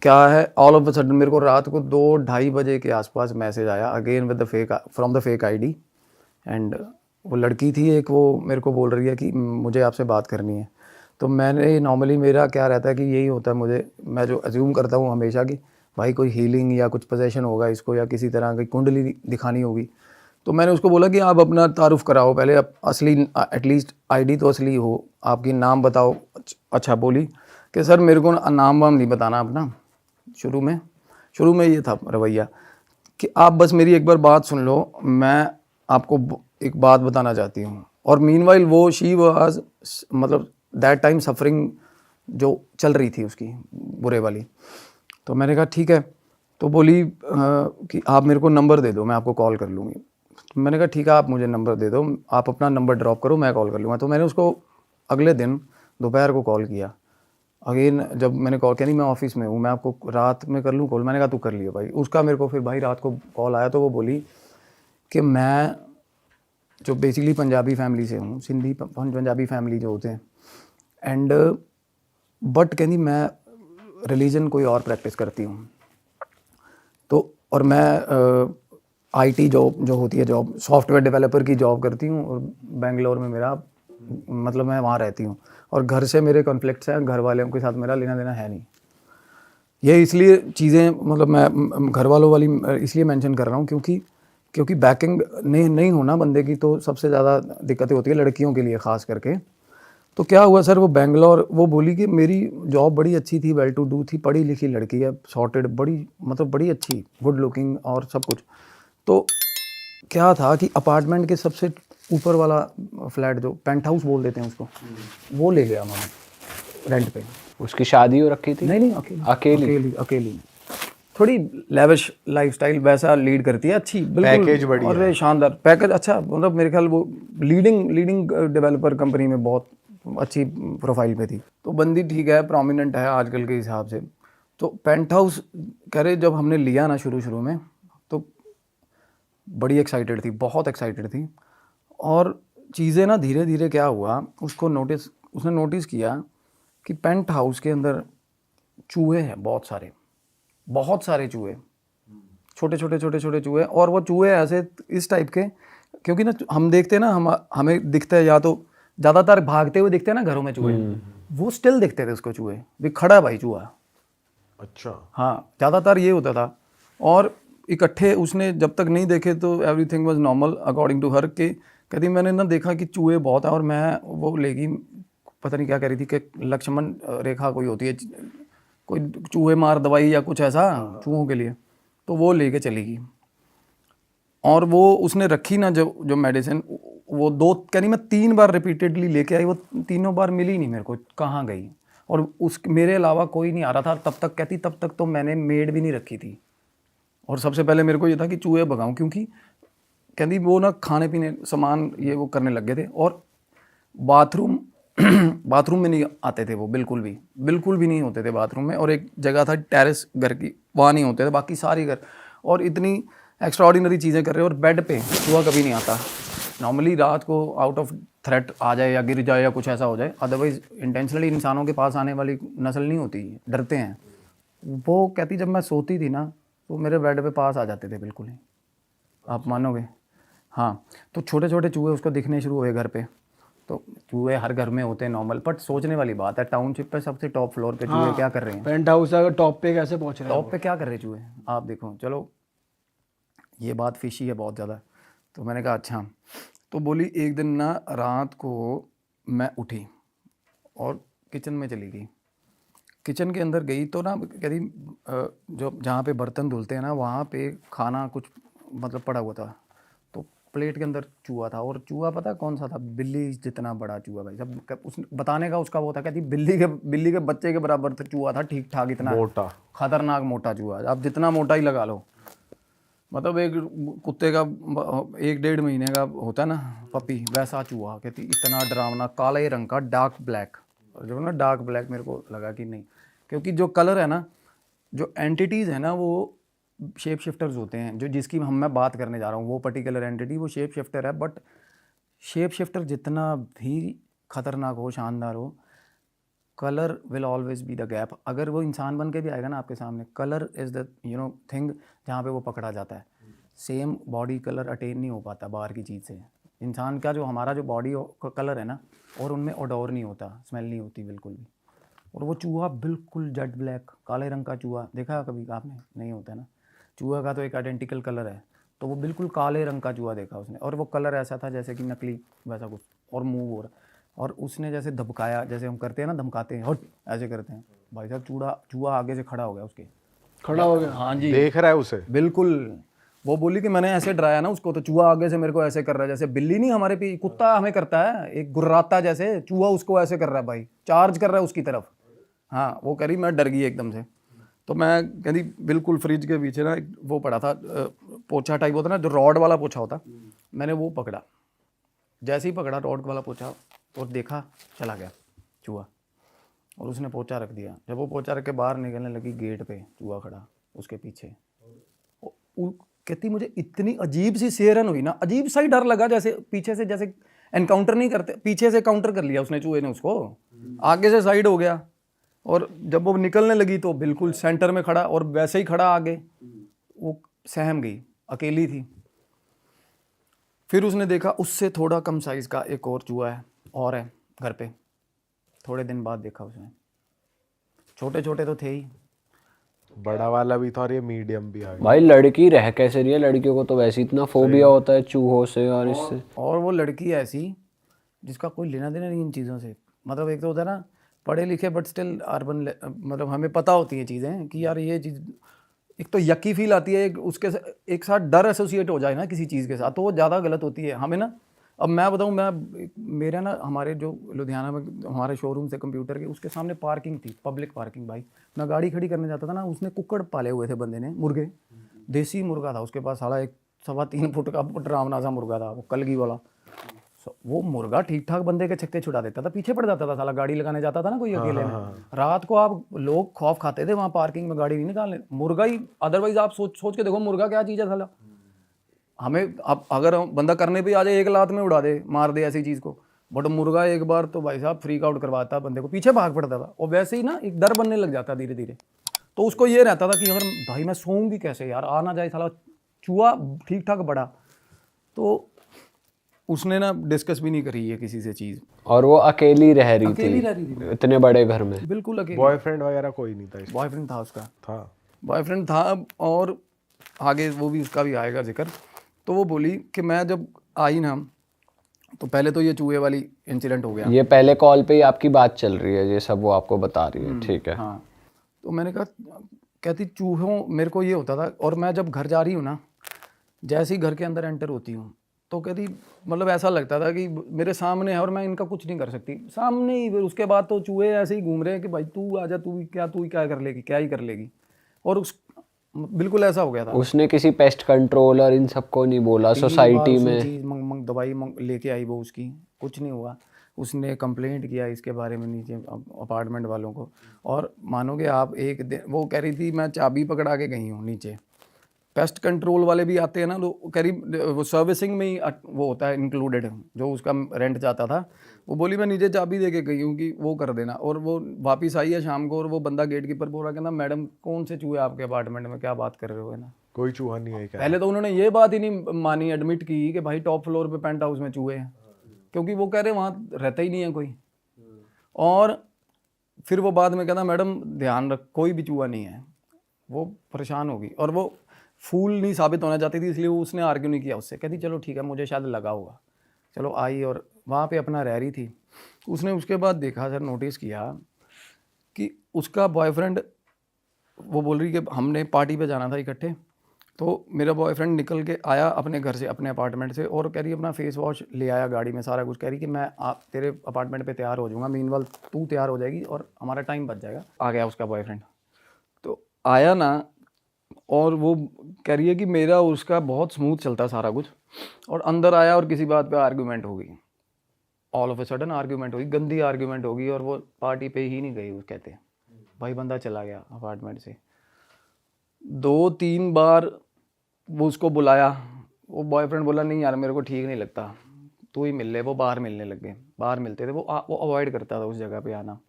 क्या है, all of a sudden मेरे को रात को 2-2:30 बजे के आसपास मैसेज आया again with the fake from the fake ID. And वो लड़की थी एक, वो मेरे को बोल रही है कि मुझे आपसे बात करनी है। तो मैंने नॉर्मली मेरा क्या रहता है कि यही होता है, मैं जो अज्यूम करता हूँ हमेशा कि भाई कोई हीलिंग या कुछ पोजेशन होगा इसको, या किसी तरह की कुंडली दिखानी होगी। तो मैंने उसको बोला कि आप अपना तारुफ कराओ पहले, आप असली एटलीस्ट आईडी तो असली हो, आपकी नाम बताओ। अच्छा बोली कि सर मेरे को नाम वाम नहीं बताना अपना। शुरू में ये था रवैया कि आप बस मेरी एक बार बात सुन लो, मैं आपको एक बात बताना चाहती हूँ। और मीनवाइल वो शी वाज मतलब दैट टाइम सफरिंग जो चल रही थी उसकी बुरे वाली। तो मैंने कहा ठीक है। तो बोली कि आप मेरे को नंबर दे दो, मैं आपको कॉल कर लूँगी। तो मैंने कहा ठीक है, आप मुझे नंबर दे दो, आप अपना नंबर ड्रॉप करो, मैं कॉल कर लूँगा। तो मैंने उसको अगले दिन दोपहर को कॉल किया अगेन। जब मैंने कॉल किया, नहीं मैं ऑफिस में हूँ, मैं आपको रात में कर लूँ कॉल। मैंने कहा तू कर लियो भाई। उसका मेरे को फिर भाई रात को कॉल आया, तो वो बोली कि मैं जो बेसिकली पंजाबी फैमिली से हूँ, सिंधी पंजाबी फैमिली जो होते हैं, एंड बट कहती मैं रिलीजन कोई और प्रैक्टिस करती हूँ। तो और मैं आईटी जॉब जो होती है, जॉब सॉफ्टवेयर डेवलपर की जॉब करती हूँ, और बेंगलोर में मेरा मतलब मैं वहाँ रहती हूँ, और घर से मेरे कॉन्फ्लिक्ट्स हैं, घर वालों के साथ मेरा लेना देना है नहीं। ये इसलिए चीज़ें मतलब मैं घर वालों वाली इसलिए मेंशन कर रहा हूँ क्योंकि बैकिंग नहीं होना बंदे की, तो सबसे ज़्यादा दिक्कतें होती है लड़कियों के लिए ख़ास करके। तो क्या हुआ सर, वो बेंगलोर, वो बोली कि मेरी जॉब बड़ी अच्छी थी, वेल टू डू थी, पढ़ी लिखी लड़की है, सॉर्टेड, बड़ी मतलब बड़ी अच्छी, गुड लुकिंग और सब कुछ। तो क्या था कि अपार्टमेंट के सबसे ऊपर वाला फ्लैट, जो पेंट हाउस बोल देते हैं उसको, वो ले गया उन्होंने रेंट पे। उसकी शादी हो रखी थी? नहीं, अकेली थोड़ी लेविश लाइफस्टाइल वैसा लीड करती है, अच्छी बिल्कुल, पैकेज बढ़िया और शानदार पैकेज, अच्छा मतलब मेरे ख्याल वो लीडिंग डेवलपर कंपनी में बहुत अच्छी प्रोफाइल पे थी। तो बंदी ठीक है, प्रोमिनेंट है आजकल के हिसाब से। तो पेंट हाउस कह रहे जब हमने लिया ना शुरू में, तो बड़ी एक्साइटेड थी, बहुत एक्साइटेड थी। और चीज़ें ना धीरे धीरे क्या हुआ, उसने नोटिस किया कि पेंट हाउस के अंदर चूहे हैं, बहुत सारे चूहे, छोटे छोटे चूहे। और वो चूहे ऐसे इस टाइप के, क्योंकि ना हम देखते हैं ना, हमें दिखता है या तो ज़्यादातर भागते हुए दिखते हैं ना घरों में चूहे, वो स्टिल दिखते थे उसको चूहे भी, खड़ा भाई चूहा। अच्छा। हाँ, ज़्यादातर ये होता था। और इकट्ठे उसने जब तक नहीं देखे तो everything was normal according to her. के कहती मैंने ना देखा कि चूहे बहुत है, और मैं वो लेगी, पता नहीं क्या कह रही थी कि लक्ष्मण रेखा कोई होती है, कोई चूहे मार दवाई या कुछ ऐसा चूहों के लिए, तो वो लेके चली गई। और वो उसने रखी ना जो मेडिसिन, वो कहनी मैं 3 बार रिपीटेडली लेके आई, वो तीनों बार मिली नहीं मेरे को, कहाँ गई। और उस मेरे अलावा कोई नहीं आ रहा था तब तक। कहती तब तक तो मैंने मेड भी नहीं रखी थी। और सबसे पहले मेरे को ये था कि चूहे भगाऊं, क्योंकि कहती वो ना खाने पीने सामान ये वो करने लग गए थे। और बाथरूम बाथरूम में नहीं आते थे वो, बिल्कुल भी नहीं होते थे बाथरूम में। और एक जगह था टेरेस घर की, वहाँ नहीं होते थे, बाकी सारी घर। और इतनी एक्स्ट्राऑर्डिनरी चीज़ें कर रहे हैं, और बेड पे चूहा कभी नहीं आता। नॉर्मली रात को आउट ऑफ थ्रेट आ जाए या गिर जाए या कुछ ऐसा हो जाए, अदरवाइज इंटेंशनली इंसानों के पास आने वाली नस्ल नहीं होती, डरते हैं। वो कहती जब मैं सोती थी ना, तो मेरे बेड पे पास आ जाते थे बिल्कुल ही, आप मानोगे। हाँ, तो छोटे छोटे चूहे उसको दिखने शुरू हुए घर पे। तो चूहे हर घर में होते हैं नॉर्मल, बट सोचने वाली बात है, टाउनशिप पे सबसे टॉप फ्लोर पे चूहे क्या कर रहे हैं? पेंट हाउस अगर टॉप पे कैसे पहुंच रहे हैं? टॉप पे क्या कर रहे हैं चूहे, आप देखो। चलो ये बात फिशी है बहुत ज़्यादा। तो मैंने कहा अच्छा। तो बोली एक दिन ना रात को मैं उठी और किचन में चली गई। किचन के अंदर गई तो ना कहती जो जहाँ पे बर्तन धुलते हैं ना, वहाँ पे खाना कुछ मतलब पड़ा हुआ था। तो प्लेट के अंदर चूहा था, और चूहा पता कौन सा था? बिल्ली जितना बड़ा चूहा भाई साहब। उस बताने का उसका वो था, कहती बिल्ली के बच्चे के बराबर था चूहा था, ठीक ठाक, इतना मोटा, खतरनाक मोटा चूहा। आप जितना मोटा ही लगा लो, मतलब एक कुत्ते का 1-1.5 महीने का होता है ना पपी, वैसा चूहा। कहती इतना डरावना, काले रंग का, डार्क ब्लैक। और जो ना डार्क ब्लैक मेरे को लगा कि नहीं, क्योंकि जो कलर है ना, जो एंटिटीज़ है ना, वो शेप शिफ्टर्स होते हैं। जो जिसकी मैं बात करने जा रहा हूँ, वो पर्टिकुलर एंटिटी वो शेप शिफ्टर है। बट शेप शिफ्टर जितना भी खतरनाक हो, शानदार हो, colour will always be the gap. अगर वो इंसान बन के भी आएगा ना आपके सामने, कलर इज़ द थिंग जहाँ पे वो पकड़ा जाता है। सेम बॉडी कलर अटेन नहीं हो पाता बाहर की चीज़ से। इंसान का जो हमारा जो बॉडी कलर है ना, और उनमें ओडोर नहीं होता, स्मेल नहीं होती बिल्कुल भी। और वो चूहा बिल्कुल जेट ब्लैक काले रंग का चूहा देखा कभी आपने? नहीं होता है ना, चूहा का तो एक आइडेंटिकल कलर है, तो वो बिल्कुल काले रंग का चूहा देखा उसने। और वो कलर ऐसा था जैसे कि नकली वैसा कुछ, और मूव हो रहा। और उसने जैसे धमकाया, जैसे हम करते हैं ना, धमकाते हैं, हट ऐसे करते हैं, भाई साहब चूहा आगे से खड़ा हो गया उसके, खड़ा हो गया। हाँ जी, देख रहा है उसे बिल्कुल। वो बोली कि मैंने ऐसे डराया ना उसको, तो चूहा आगे से मेरे को ऐसे कर रहा है, जैसे बिल्ली नहीं हमारे पे कुत्ता हमें करता है, एक गुर्राता जैसे चूहा उसको ऐसे कर रहा है भाई, चार्ज कर रहा है उसकी तरफ। हाँ, वो कह रही मैं डर गई एकदम से। तो मैं कहती बिल्कुल फ्रिज के पीछे ना एक वो पड़ा था, पोछा टाइप होता ना, जो रॉड वाला पोछा होता, मैंने वो पकड़ा। जैसे ही पकड़ा रॉड वाला पोछा और देखा, चला गया चूहा, और उसने पोछा रख दिया। जब वो पोछा रख के बाहर निकलने लगी, गेट पे चूहा खड़ा उसके पीछे। कहती मुझे इतनी अजीब सी सेहरन हुई ना, अजीब सा ही डर लगा, जैसे पीछे से जैसे एनकाउंटर नहीं करते, पीछे से काउंटर कर लिया उसने, चूहे ने उसको, आगे से साइड हो गया। और जब वो निकलने लगी तो बिल्कुल सेंटर में खड़ा, और वैसे ही खड़ा आगे। वो सहम गई, अकेली थी। फिर उसने देखा उससे थोड़ा कम साइज का एक और चूहा है, और है घर पे। थोड़े दिन बाद देखा उसने, छोटे छोटे तो थे ही। बड़ा वाला भी था और ये मीडियम भी आ गया। भाई लड़की रह कैसे रही है? लड़कियों को तो वैसे इतना फोबिया होता है चूहों से और इससे। और वो लड़की ऐसी जिसका कोई लेना देना नहीं इन चीज़ों से। मतलब एक तो होता है ना पढ़े लिखे बट स्टिल अर्बन, मतलब हमें पता होती हैं चीज़ें कि यार ये चीज़, एक तो यकी फील आती है, उसके एक साथ डर एसोसिएट हो जाए ना किसी चीज़ के साथ, तो वो ज़्यादा गलत होती है हमें ना। अब मैं बताऊँ, मेरा ना हमारे जो लुधियाना में हमारे शोरूम से कंप्यूटर के उसके सामने पार्किंग थी, पब्लिक पार्किंग। भाई मैं गाड़ी खड़ी करने जाता था ना, उसने कुक्कड़ पाले हुए थे बंदे ने, मुर्गे, देसी मुर्गा था उसके पास, साला एक 3.25 फुट का डरावना सा मुर्गा था वो, कलगी वाला। वो मुर्गा ठीक ठाक बंदे के छक्के छुड़ा देता था, पीछे पड़ जाता था साला, गाड़ी लगाने जाता था ना कोई अकेले में, रात को आप लोग खौफ खाते थे वहाँ पार्किंग में गाड़ी नहीं निकालने, मुर्गा ही। अदरवाइज आप सोच के देखो मुर्गा क्या चीज़ है साला। हमें अब अगर बंदा करने पे आ जाए, एक लात में उड़ा दे, मार दे ऐसी चीज़ को, बट मुर्गा एक बार तो भाई साहब फ्रीक आउट करवाता बंदे को, पीछे भाग पड़ता था। और वैसे ही ना एक डर बनने लग जाता धीरे धीरे। तो उसको ये रहता था कि अगर भाई मैं सोऊंगी कैसे यार, आ ना जाए साला चूहा ठीक ठाक बड़ा। तो उसने ना डिस्कस भी नहीं करी है किसी से चीज़। और वो अकेली रह रही अकेली रह रही थी इतने बड़े घर में। बिल्कुल अकेली। बॉयफ्रेंड वगैरह कोई नहीं था इसमें? बॉयफ्रेंड था उसका, था। बॉयफ्रेंड था। और आगे वो भी उसका भी आएगा जिक्र। तो वो बोली कि मैं जब आई ना, तो पहले तो ये चूहे वाली इंसिडेंट हो गया। ये पहले कॉल पे ही आपकी बात चल रही है, ये सब वो आपको बता रही है, ठीक है। हाँ, तो मैंने कहा, कहती चूहों, मेरे को ये होता था, और मैं जब घर जा रही हूँ ना, जैसे ही घर के अंदर एंटर होती हूँ, तो कहती मतलब ऐसा लगता था कि मेरे सामने है और मैं इनका कुछ नहीं कर सकती, सामने ही। फिर उसके बाद तो चूहे ऐसे ही घूम रहे हैं कि भाई तू आजा, तू ही क्या कर लेगी, क्या ही कर लेगी। और उस बिल्कुल ऐसा हो गया था। उसने किसी पेस्ट कंट्रोल और इन सबको नहीं बोला सोसाइटी में? चीज़ दवाई लेके आई वो, उसकी कुछ नहीं हुआ। उसने कंप्लेंट किया इसके बारे में नीचे अपार्टमेंट वालों को। और मानोगे आप, एक दिन वो कह रही थी मैं चाबी पकड़ा के गई हूँ नीचे। पेस्ट कंट्रोल वाले भी आते हैं ना, तो कह रही वो सर्विसिंग में ही वो होता है इंक्लूडेड, जो उसका रेंट जाता था। वो बोली मैं नीचे चाबी दे के गई हूँ कि वो कर देना। और वो वापस आई है शाम को, और वो बंदा गेट कीपर बोल रहा कहना मैडम कौन से चूहे आपके अपार्टमेंट में, क्या बात कर रहे हो, है ना। कोई चूहा नहीं है क्या? पहले तो उन्होंने ये बात ही नहीं मानी, एडमिट की कि भाई टॉप फ्लोर पे पेंट हाउस में चूहे हैं, क्योंकि वो कह रहे वहाँ रहता ही नहीं है कोई। और फिर वो बाद में कहता मैडम ध्यान रख, कोई भी चूहा नहीं है। वो परेशान होगी, और वो फूल नहीं साबित होना चाहती थी, इसलिए उसने आर्ग्यू नहीं किया उससे। कहती चलो ठीक है, मुझे शायद लगा होगा। चलो आई, और वहाँ पे अपना रह रही थी। उसने उसके बाद देखा सर, नोटिस किया कि उसका बॉयफ्रेंड, वो बोल रही कि हमने पार्टी पे जाना था इकट्ठे, तो मेरा बॉयफ्रेंड निकल के आया अपने घर से, अपने अपार्टमेंट से, और कह रही अपना फेस वॉश ले आया गाड़ी में, सारा कुछ। कह रही कि मैं तेरे अपार्टमेंट पे तैयार हो जाऊँगा, मीनवाइल तू तैयार हो जाएगी और हमारा टाइम बच जाएगा। आ गया उसका बॉयफ्रेंड, तो आया ना, और वो कह रही है कि मेरा उसका बहुत स्मूथ चलता सारा कुछ, और अंदर आया और किसी बात पे आर्ग्यूमेंट हो गई। All of a sudden argument होगी, गंदी आर्ग्यूमेंट होगी, और वो पार्टी पे ही नहीं गई। वो कहते हैं भाई बंदा चला गया अपार्टमेंट से। 2-3 बार वो उसको बुलाया, वो बॉयफ्रेंड बोला नहीं यार मेरे को ठीक नहीं लगता, तू ही मिल ले। वो बाहर मिलने लग गए, बाहर मिलते थे, वो अवॉइड करता था उस जगह पे आना।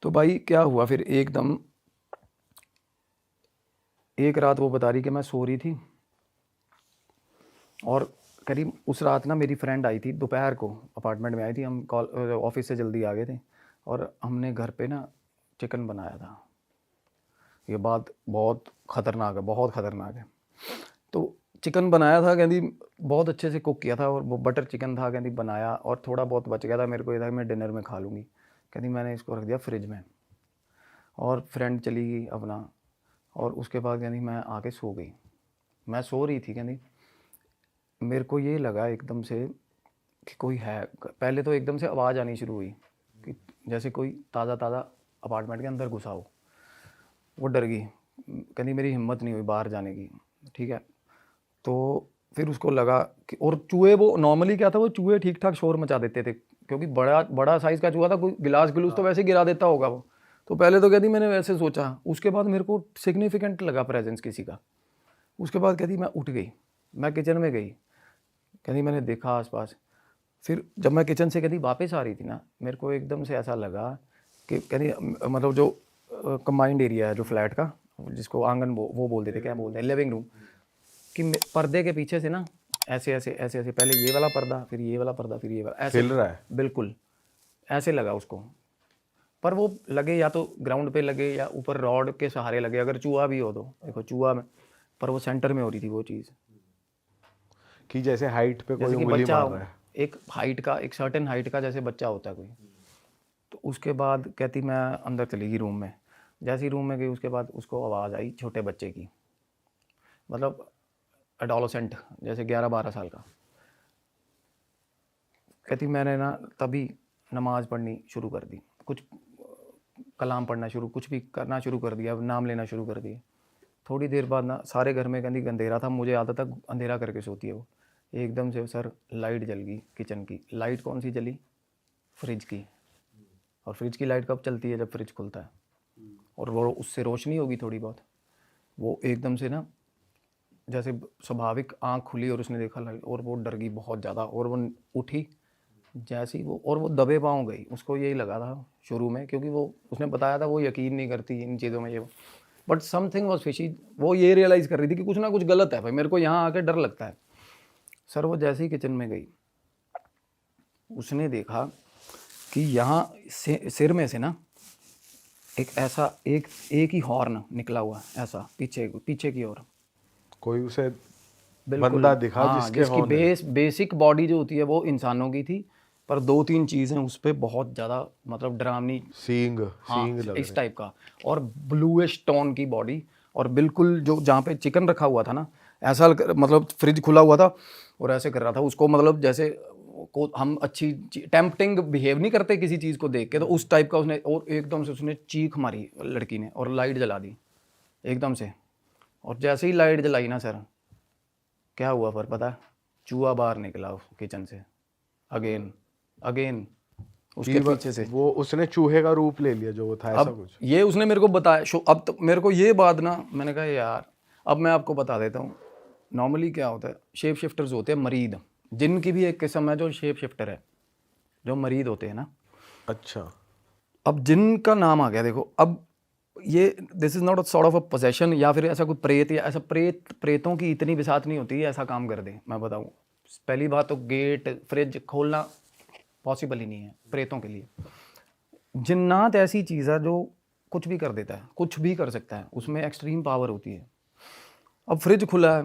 तो भाई क्या हुआ फिर एकदम, एक रात वो बता रही कि मैं सो रही थी और करीब उस रात ना मेरी फ्रेंड आई थी दोपहर को, अपार्टमेंट में आई थी, हम ऑफिस से जल्दी आ गए थे और हमने घर पे ना चिकन बनाया था। ये बात बहुत ख़तरनाक है, बहुत ख़तरनाक है। तो चिकन बनाया था, कहती बहुत अच्छे से कुक किया था और वो बटर चिकन था, कहती बनाया और थोड़ा बहुत बच गया था, मेरे को ये था कि मैं डिनर में खा लूँगी। कहती मैंने इसको रख दिया फ्रिज में और फ्रेंड चली गई अपना, और उसके बाद कहती मैं आके सो गई। मैं सो रही थी, कहती मेरे को ये लगा एकदम से कि कोई है। पहले तो एकदम से आवाज़ आनी शुरू हुई कि जैसे कोई ताज़ा ताज़ा अपार्टमेंट के अंदर घुसा हो। वो डर गई, कहती मेरी हिम्मत नहीं हुई बाहर जाने की। ठीक है, तो फिर उसको लगा कि, और चूहे, वो नॉर्मली क्या था, वो चूहे ठीक ठाक शोर मचा देते थे क्योंकि बड़ा बड़ा साइज़ का चूहा था, कोई गिलास गिलूस तो वैसे गिरा देता होगा वो। तो पहले तो कहती मैंने वैसे सोचा, उसके बाद मेरे को सिग्निफिकेंट लगा प्रेजेंस किसी का। उसके बाद कहती मैं उठ गई, मैं किचन में गई, कहती मैंने देखा आसपास। फिर जब मैं किचन से कहती वापस आ रही थी ना, मेरे को एकदम से ऐसा लगा कि कहती मतलब जो कंबाइंड एरिया है जो फ्लैट का, जिसको आंगन वो बोल देते, क्या बोलते हैं, लिविंग रूम, कि पर्दे के पीछे से ना ऐसे ऐसे ऐसे ऐसे, पहले ये वाला पर्दा, फिर ये वाला पर्दा, फिर ये वाला, ऐसे हिल रहा है। बिल्कुल ऐसे लगा उसको। पर वो लगे या तो ग्राउंड पे लगे या ऊपर रॉड के सहारे लगे, अगर चूहा भी हो तो देखो चूहा में, पर वो सेंटर में हो रही थी वो चीज़। कि जैसे हाइट पे कोई जैसे कि उंगली बच्चा मार रहा है। एक हाइट का, एक सर्टेन हाइट का जैसे बच्चा होता है कोई। तो उसके बाद कहती मैं अंदर चली गई रूम में। जैसे ही रूम में गई उसके बाद उसको आवाज़ आई छोटे बच्चे की, मतलब एडोलेसेंट, जैसे 11-12 साल का। कहती मैंने ना तभी नमाज़ पढ़नी शुरू कर दी, कुछ कलाम पढ़ना शुरू, कुछ भी करना शुरू कर दिया, नाम लेना शुरू कर दिया। थोड़ी देर बाद ना सारे घर में कहती अंधेरा था, मुझे आदत था अंधेरा करके सोती है वो। एकदम से सर लाइट जल गई किचन की। लाइट कौन सी जली? फ्रिज की। और फ्रिज की लाइट कब चलती है? जब फ्रिज खुलता है, और वो उससे रोशनी होगी थोड़ी बहुत। वो एकदम से ना जैसे स्वाभाविक आंख खुली और उसने देखा लाइट, और वो डर गई बहुत ज़्यादा, और वो उठी जैसी वो, और वो दबे पाँव गई। उसको यही लगा था शुरू में, क्योंकि वो उसने बताया था वो यकीन नहीं करती इन चीज़ों में, ये बट समथिंग वाज फिशी। वो ये रियलाइज़ कर रही थी कि कुछ ना कुछ गलत है भाई, मेरे को यहाँ आके डर लगता है। सर वो जैसे ही किचन में गई, उसने देखा कि यहाँ सिर में से ना एक ऐसा एक ही हॉर्न निकला हुआ, ऐसा पीछे की ओर। कोई उसे बिल्कुल बंदा दिखा हाँ, जिसके जिसकी हॉर्न है। बेसिक बॉडी जो होती है वो इंसानों की थी, पर 2-3 चीज़ें उस पर बहुत ज़्यादा मतलब डरावनी, सींग हाँ लग इस रहे। टाइप का, और ब्लूइश टोन की बॉडी। और बिल्कुल जो जहाँ पे चिकन रखा हुआ था ना, ऐसा मतलब फ्रिज खुला हुआ था और ऐसे कर रहा था उसको, मतलब जैसे को हम अच्छी टेम्पटिंग बिहेव नहीं करते किसी चीज़ को देख के, तो उस टाइप का उसने, और एकदम से उसने चीख मारी लड़की ने और लाइट जला दी एकदम से। और जैसे ही लाइट जलाई ना सर, क्या हुआ पर पता है? चूहा बाहर निकला उस किचन से, अगेन उसके पीछे से। वो उसने चूहे का रूप ले लिया जो वो था, ऐसा अब कुछ। ये उसने मेरे को बताया। अब तो मेरे को ये बात ना, मैंने कहा यार अब मैं आपको बता देता हूँ। नॉर्मली क्या होता है, शेप शिफ्टर्स होते हैं मरीद, जिनकी भी एक किस्म है जो शेप शिफ्टर है, जो मरीद होते हैं ना। अच्छा। अब जिनका नाम आ गया देखो, अब ये this is not a sort of a possession, या फिर ऐसा कोई प्रेत, या ऐसा प्रेतों की इतनी बिसात नहीं होती है ऐसा काम कर दे। मैं बताऊँ, पहली बात तो गेट फ्रिज खोलना पॉसिबल ही नहीं है प्रेतों के लिए। जिन्नात ऐसी चीज़ है जो कुछ भी कर देता है, कुछ भी कर सकता है, उसमें एक्सट्रीम पावर होती है। अब फ्रिज खुला है,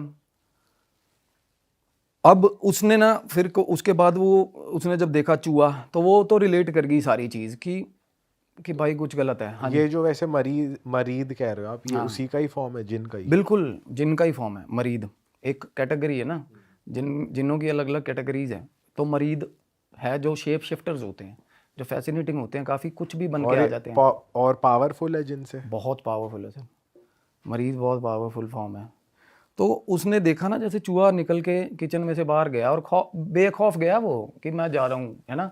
अब उसने ना फिर उसके बाद वो उसने जब देखा चूहा, तो वो तो रिलेट कर गई सारी चीज़ कि भाई कुछ गलत है। हाँ ये जो वैसे मरीद कह रहे हो आप, ये हाँ। उसी का ही फॉर्म है, जिन का ही? बिल्कुल जिनका ही फॉर्म है मरीद, एक कैटेगरी है ना, जिनों की अलग अलग कैटेगरीज हैं। तो मरीद है जो शेप शिफ्टर्स होते हैं, जो फैसिनेटिंग होते हैं, काफ़ी कुछ भी बन के आ जाते हैं। और पावरफुल है जिनसे? बहुत पावरफुल है सर, मरीज बहुत पावरफुल फॉर्म है। तो उसने देखा ना जैसे चूहा निकल के किचन में से बाहर गया, और बेखौफ गया वो कि मैं जा रहा हूँ, है ना।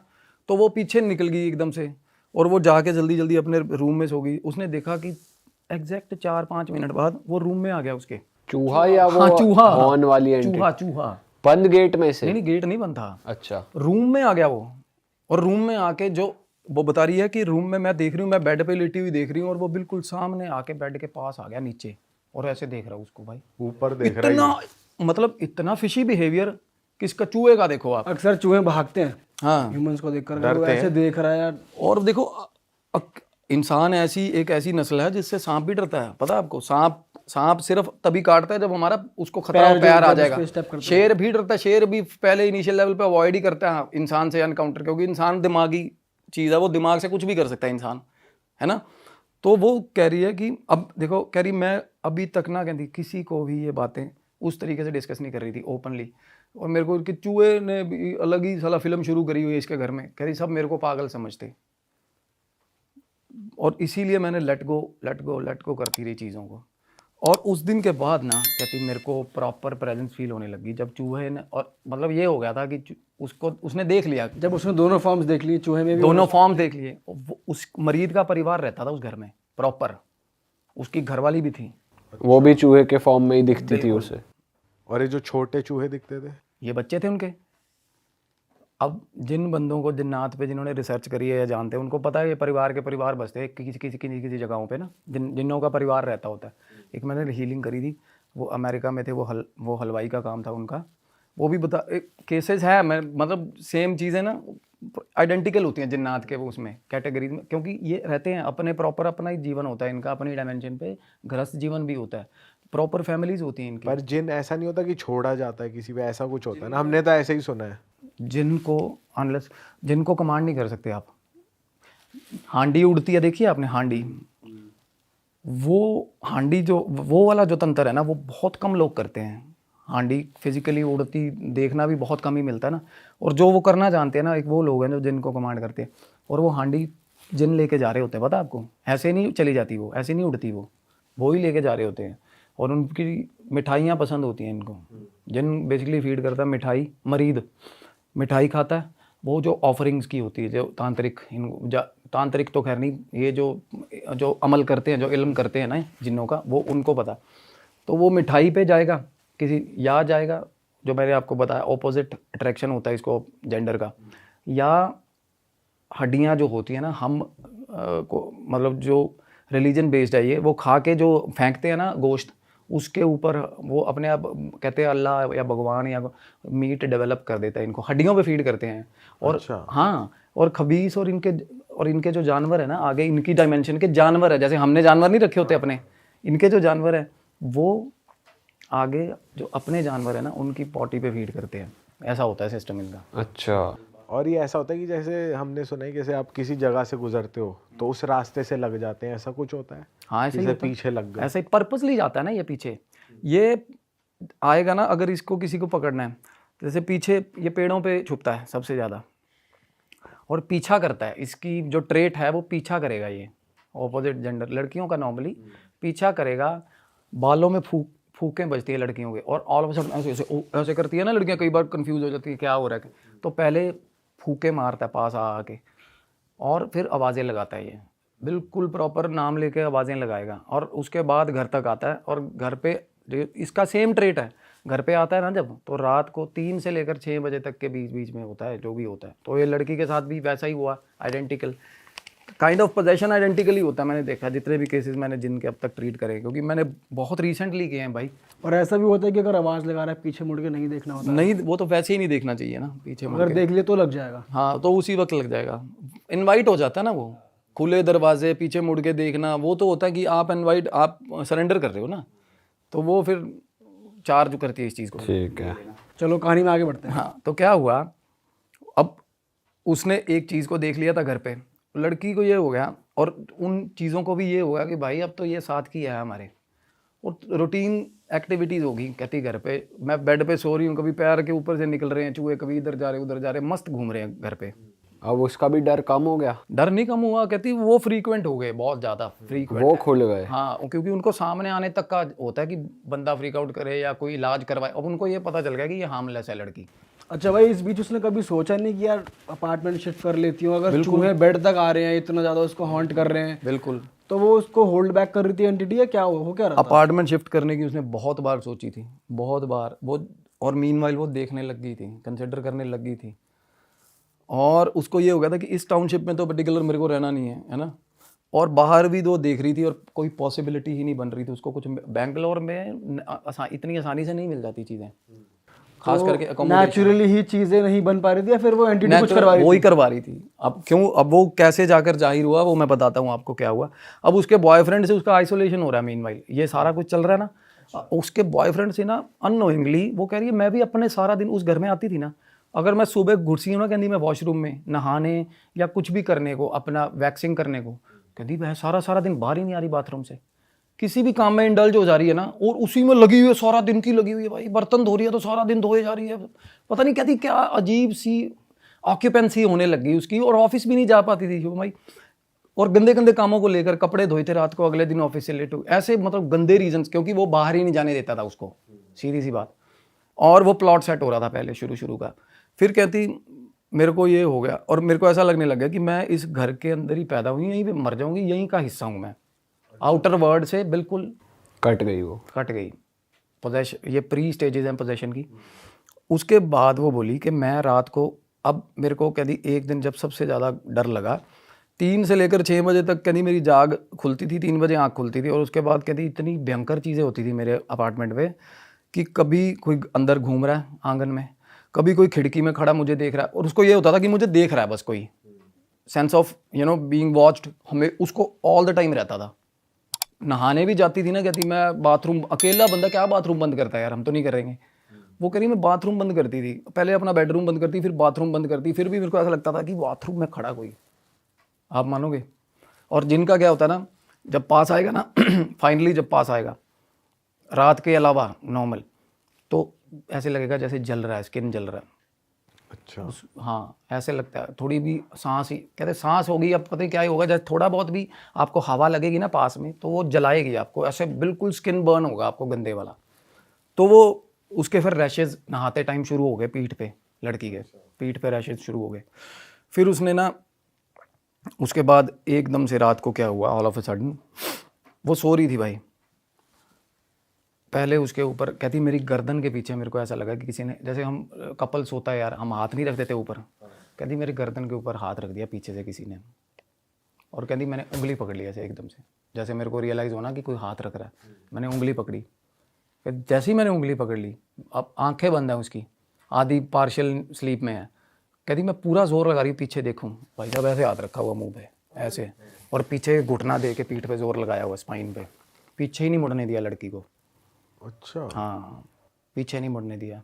तो वो पीछे निकल गई एकदम से, और वो जाके जल्दी जल्दी अपने रूम में सो गई। उसने देखा कि एग्जैक्ट 4-5 मिनट बाद वो रूम में आ गया उसके। चूहा या वो हाँ चूहा, हॉर्न वाली एंट्री? चूहा बंद गेट में से? नहीं, गेट नहीं बंद था, अच्छा। रूम में आ गया वो। और रूम में आके जो वो बता रही है कि रूम में मैं देख रही हूँ, मैं बेड पे लेटी हुई देख रही हूँ और वो बिल्कुल सामने आके बेड के पास आ गया नीचे और ऐसे देख रहा हूँ उसको भाई। ऊपर देख रहा है इतना मतलब इतना फिशी बिहेवियर किसका, चूहे का देखो आप। अक्सर चूहे भागते हैं हाँ ह्यूमंस को देखकर, अगर वो ऐसे देख रहा है यार। और देखो इंसान एक ऐसी नस्ल है जिससे सांप भी डरता है, पता है आपको। सांप सिर्फ तभी काटता है जब हमारा उसको खतरा पैर आ जाएगा। शेर भी डरता है, शेर भी पहले इनिशियल लेवल पे अवॉइड ही करता है इंसान से एनकाउंटर, क्योंकि इंसान दिमागी चीज़ है, वो दिमाग से कुछ भी कर सकता है इंसान, है ना। तो वो कह रही है कि अब देखो, कह रही मैं अभी तक ना कहती किसी को भी ये बातें उस तरीके से डिस्कस नहीं कर रही थी ओपनली। और मेरे को कि चूहे ने भी अलग ही साला फिल्म शुरू करी हुई है इसके घर में, कह रही सब मेरे को पागल समझते, और इसीलिए मैंने लेट गो करती रही चीज़ों को। और उस दिन के बाद ना कहती मेरे को प्रॉपर प्रेजेंस फील होने लगी जब चूहे ने, और मतलब ये हो गया था कि उसको उसने देख लिया, जब उसने दोनों फॉर्म्स देख लिए, चूहे में भी दोनों फॉर्म देख लिए। उस मरीज का परिवार रहता था उस घर में प्रॉपर, उसकी घरवाली भी थी, वो भी चूहे के फॉर्म में ही दिखती थी उसे। और ये जो छोटे चूहे दिखते थे ये बच्चे थे उनके। अब जिन बंदों को जिन्नात पे जिन्होंने रिसर्च करी है या जानते हैं, उनको पता है ये परिवार के परिवार बसते हैं किसी जगहों पे ना, जिन्हों का परिवार रहता होता है। एक मैंने हीलिंग करी थी, वो अमेरिका में थे, वो हलवाई का काम था उनका। वो भी बता केसेस है, मैं मतलब सेम चीज़ें ना आइडेंटिकल होती हैं जिन्नात के वो उसमें कैटेगरीज में, क्योंकि ये रहते हैं अपने प्रॉपर, अपना ही जीवन होता है इनका, अपनी डायमेंशन पे गृहस्थ जीवन भी होता है, प्रॉपर फैमिलीज होती हैं इनकी। पर जिन ऐसा नहीं होता कि छोड़ा जाता है किसी पे, ऐसा कुछ होता है ना, हमने तो ऐसे ही सुना है। जिनको कमांड नहीं कर सकते आप। हांडी उड़ती है, देखिए आपने हांडी, वो हांडी जो वो वाला जो तंत्र है ना, वो बहुत कम लोग करते हैं। हांडी फिजिकली उड़ती देखना भी बहुत कम ही मिलता है ना। और जो वो करना जानते हैं ना, एक वो लोग हैं जो जिनको कमांड करते हैं, और वो हांडी जिन लेके जा रहे होते हैं, पता है आपको, ऐसे नहीं चली जाती वो, ऐसे नहीं उड़ती वो ही लेके जा रहे होते हैं। और उनकी मिठाइयाँ पसंद होती हैं इनको। जिन बेसिकली फीड करता है मिठाई, मरीद मिठाई खाता है, वो जो ऑफरिंग्स की होती है, जो तांत्रिक तो खैर नहीं, ये जो अमल करते हैं, जो इल्म करते हैं ना जिन्नों का, वो उनको पता। तो वो मिठाई पे जाएगा, किसी या जाएगा, जो मैंने आपको बताया ऑपोजिट अट्रैक्शन होता है इसको जेंडर का, या हड्डियाँ जो होती हैं ना, हम को मतलब जो रिलीजन बेस्ड है ये, वो खा के जो फेंकते हैं ना गोश्त, उसके ऊपर वो अपने आप कहते हैं अल्लाह या भगवान या मीट डेवलप कर देता है इनको, हड्डियों पे फीड करते हैं। और अच्छा। हाँ, और खबीस और इनके जो जानवर है ना, आगे इनकी डायमेंशन के जानवर है, जैसे हमने जानवर नहीं रखे होते अपने, इनके जो जानवर है वो आगे जो अपने जानवर है ना, उनकी पॉटी पे फीड करते हैं। ऐसा होता है सिस्टम इनका। अच्छा। और ये ऐसा होता है कि जैसे हमने सुना है, जैसे आप किसी जगह से गुजरते हो तो उस रास्ते से लग जाते हैं, ऐसा कुछ होता है? हाँ, ऐसे ही जैसे होता है। पीछे लग गए। ऐसे ही पर्पसली जाता है ना ये पीछे, ये आएगा ना, अगर इसको किसी को पकड़ना है, जैसे पीछे ये पेड़ों पे छुपता है सबसे ज़्यादा, और पीछा करता है, इसकी जो ट्रेट है वो पीछा करेगा। ये ऑपोजिट जेंडर लड़कियों का नॉर्मली पीछा करेगा, बालों में फूकें बजती है लड़कियों के, और ऑल ऑफ सडन ऐसे करती है ना लड़कियां, कई बार कंफ्यूज हो जाती है क्या हो रहा है। तो पहले फूके मारता है पास आके, और फिर आवाज़ें लगाता है। ये बिल्कुल प्रॉपर नाम लेके आवाज़ें लगाएगा, और उसके बाद घर तक आता है। और घर पे इसका सेम ट्रेट है, घर पे आता है ना जब, तो रात को 3 से लेकर 6 बजे तक के बीच में होता है जो भी होता है। तो ये लड़की के साथ भी वैसा ही हुआ, identical kind of possession identically होता है। मैंने देखा जितने भी केसेस मैंने जिनके अब तक ट्रीट करे, क्योंकि मैंने बहुत रिसेंटली किए हैं भाई। और ऐसा भी होता है कि अगर आवाज़ लगा रहा है, पीछे मुड़ के नहीं देखना होता, नहीं, वो तो वैसे ही नहीं देखना चाहिए ना, पीछे मुड़ अगर के। देख लिए तो लग जाएगा। हाँ, तो उसी वक्त लग जाएगा। इनवाइट हो जाता है ना वो, खुले दरवाजे पीछे मुड़ के देखना, वो तो होता है कि आप सरेंडर कर रहे हो ना, तो वो फिर चार्ज करती है इस चीज़ को। ठीक है, चलो कहानी में आगे बढ़ते हैं। हाँ, तो क्या हुआ, अब उसने एक चीज़ को देख लिया था घर पे, लड़की को ये हो गया, और उन चीज़ों को भी ये होगा कि भाई अब तो ये साथ की है हमारे, और रूटीन एक्टिविटीज़ होगी। कहती घर पे मैं बेड पे सो रही हूँ, कभी पैर के ऊपर से निकल रहे हैं चूहे, कभी इधर जा रहे उधर जा रहे, मस्त घूम रहे हैं घर पे। अब उसका भी डर कम हो गया? डर नहीं कम हुआ, कहती वो फ्रीक्वेंट हो गए, बहुत ज़्यादा फ्रीक्वेंट। वो खुल गए? हाँ, क्योंकि उनको सामने आने तक का होता है कि बंदा फ्रीक आउट करे या कोई इलाज करवाए। अब उनको ये पता चल गया कि ये हार्मलेस है लड़की। अच्छा भाई, इस बीच उसने कभी सोचा नहीं कि यार अपार्टमेंट शिफ्ट कर लेती हूँ, अगर चूहे बेड तक आ रहे हैं, इतना ज़्यादा उसको हॉन्ट कर रहे हैं, बिल्कुल। तो वो उसको होल्ड बैक कर रही थी एंटिटी, या क्या हो क्या रहा था? अपार्टमेंट शिफ्ट करने की उसने बहुत बार सोची थी, बहुत बार वो, और मीनवाइल वो देखने लग गई थी, कंसिडर करने लग गई थी। और उसको ये हो गया था कि इस टाउनशिप में तो पर्टिकुलर मेरे को रहना नहीं है ना, और बाहर भी तो देख रही थी और कोई पॉसिबिलिटी ही नहीं बन रही थी उसको कुछ। बेंगलोर में इतनी आसानी से नहीं मिल जाती चीज़ें, खास करके accommodation। नेचुरली ही चीजें नहीं बन पा रही थी या फिर वो एंटिटी कुछ करवा रही वो ही करवा रही थी। अब क्यों, अब वो कैसे जाकर जाहिर हुआ वो मैं बताता हूँ आपको क्या हुआ। अब उसके बॉयफ्रेंड से उसका आइसोलेशन हो रहा है, मीनवाइल ये सारा कुछ चल रहा है ना। उसके बॉयफ्रेंड से ना अननोइंगली वो कह रही है मैं भी अपने सारा दिन उस घर में आती थी ना, अगर मैं सुबह घुसी हूँ ना, कहती मैं वॉशरूम में नहाने या कुछ भी करने को, अपना वैक्सिंग करने को, कहती मैं सारा दिन बाहर ही नहीं आ रही बाथरूम से, किसी भी काम में इंडल्ज हो जा रही है ना, और उसी में लगी हुई है, सारा दिन की लगी हुई है भाई। बर्तन धो रही है तो सारा दिन धोए जा रही है, पता नहीं कहती क्या अजीब सी ऑक्यूपेंसी होने लगी उसकी, और ऑफिस भी नहीं जा पाती थी भाई। और गंदे गंदे कामों को लेकर कपड़े धोए थे रात को, अगले दिन ऑफिस से लेट हो, ऐसे मतलब गंदे रीजंस, क्योंकि वो बाहर ही नहीं जाने देता था उसको, सीधी सी बात। और वो प्लॉट सेट हो रहा था पहले शुरू का। फिर कहती मेरे को ये हो गया, और मेरे को ऐसा लगने लग गया कि मैं इस घर के अंदर ही पैदा हुई, यहीं पे मर जाऊंगी, यहीं का हिस्सा हूँ मैं, आउटर वर्ल्ड से बिल्कुल कट गई वो। कट गई। पोजेशन, ये प्री स्टेजेस हैं पोजेशन की। उसके बाद वो बोली कि मैं रात को, अब मेरे को कहती एक दिन जब सबसे ज़्यादा डर लगा, 3 से लेकर 6 बजे तक कहती मेरी जाग खुलती थी, 3 बजे आँख खुलती थी, और उसके बाद कहती इतनी भयंकर चीज़ें होती थी मेरे अपार्टमेंट में कि कभी कोई अंदर घूम रहा है आंगन में, कभी कोई खिड़की में खड़ा मुझे देख रहा है, और उसको ये होता था कि मुझे देख रहा है बस, कोई सेंस ऑफ बीइंग वॉच्ड हमें उसको ऑल द टाइम रहता था। नहाने भी जाती थी ना, कहती मैं बाथरूम, अकेला बंदा क्या बाथरूम बंद करता है यार, हम तो नहीं करेंगे। वो कह रही मैं बाथरूम बंद करती थी, पहले अपना बेडरूम बंद करती, फिर बाथरूम बंद करती, फिर भी मेरे को ऐसा लगता था कि बाथरूम में खड़ा कोई, आप मानोगे। और जिनका क्या होता है ना, जब पास आएगा ना फाइनली जब पास आएगा रात के अलावा नॉर्मल, तो ऐसे लगेगा जैसे जल रहा है, स्किन जल रहा है। अच्छा। हाँ ऐसे लगता है, थोड़ी भी सांस ही, कहते सांस होगी, अब पता नहीं क्या ही होगा, जैसे थोड़ा बहुत भी आपको हवा लगेगी ना पास में तो वो जलाएगी आपको, ऐसे बिल्कुल स्किन बर्न होगा आपको गंदे वाला। तो वो उसके फिर रैशेज नहाते टाइम शुरू हो गए पीठ पे, लड़की के पीठ पे रैशेज शुरू हो गए। फिर उसने ना, उसके बाद एकदम से रात को क्या हुआ, ऑल ऑफ अ सडन वो सो रही थी भाई, पहले उसके ऊपर कहती मेरी गर्दन के पीछे मेरे को ऐसा लगा कि किसी ने, जैसे हम कपल सोता है यार, हम हाथ नहीं रख देते ऊपर, कहती मेरी गर्दन के ऊपर हाथ रख दिया पीछे से किसी ने, और कहती मैंने उंगली पकड़ ली ऐसे एकदम से, जैसे मेरे को रियलाइज़ होना कि कोई हाथ रख रहा है, मैंने उंगली पकड़ी। जैसे ही मैंने उंगली पकड़ ली, अब आंखें बंद हैं उसकी, आधी पार्शियल स्लीप में है, कहती मैं पूरा जोर लगा रही हूँ पीछे देखूँ, भाई साहब ऐसे हाथ रखा हुआ मुँह पे ऐसे, और पीछे घुटना दे के पीठ पे जोर लगाया हुआ स्पाइन पे, पीछे ही नहीं मुड़ने दिया लड़की को। अच्छा। हाँ पीछे नहीं मुड़ने दिया,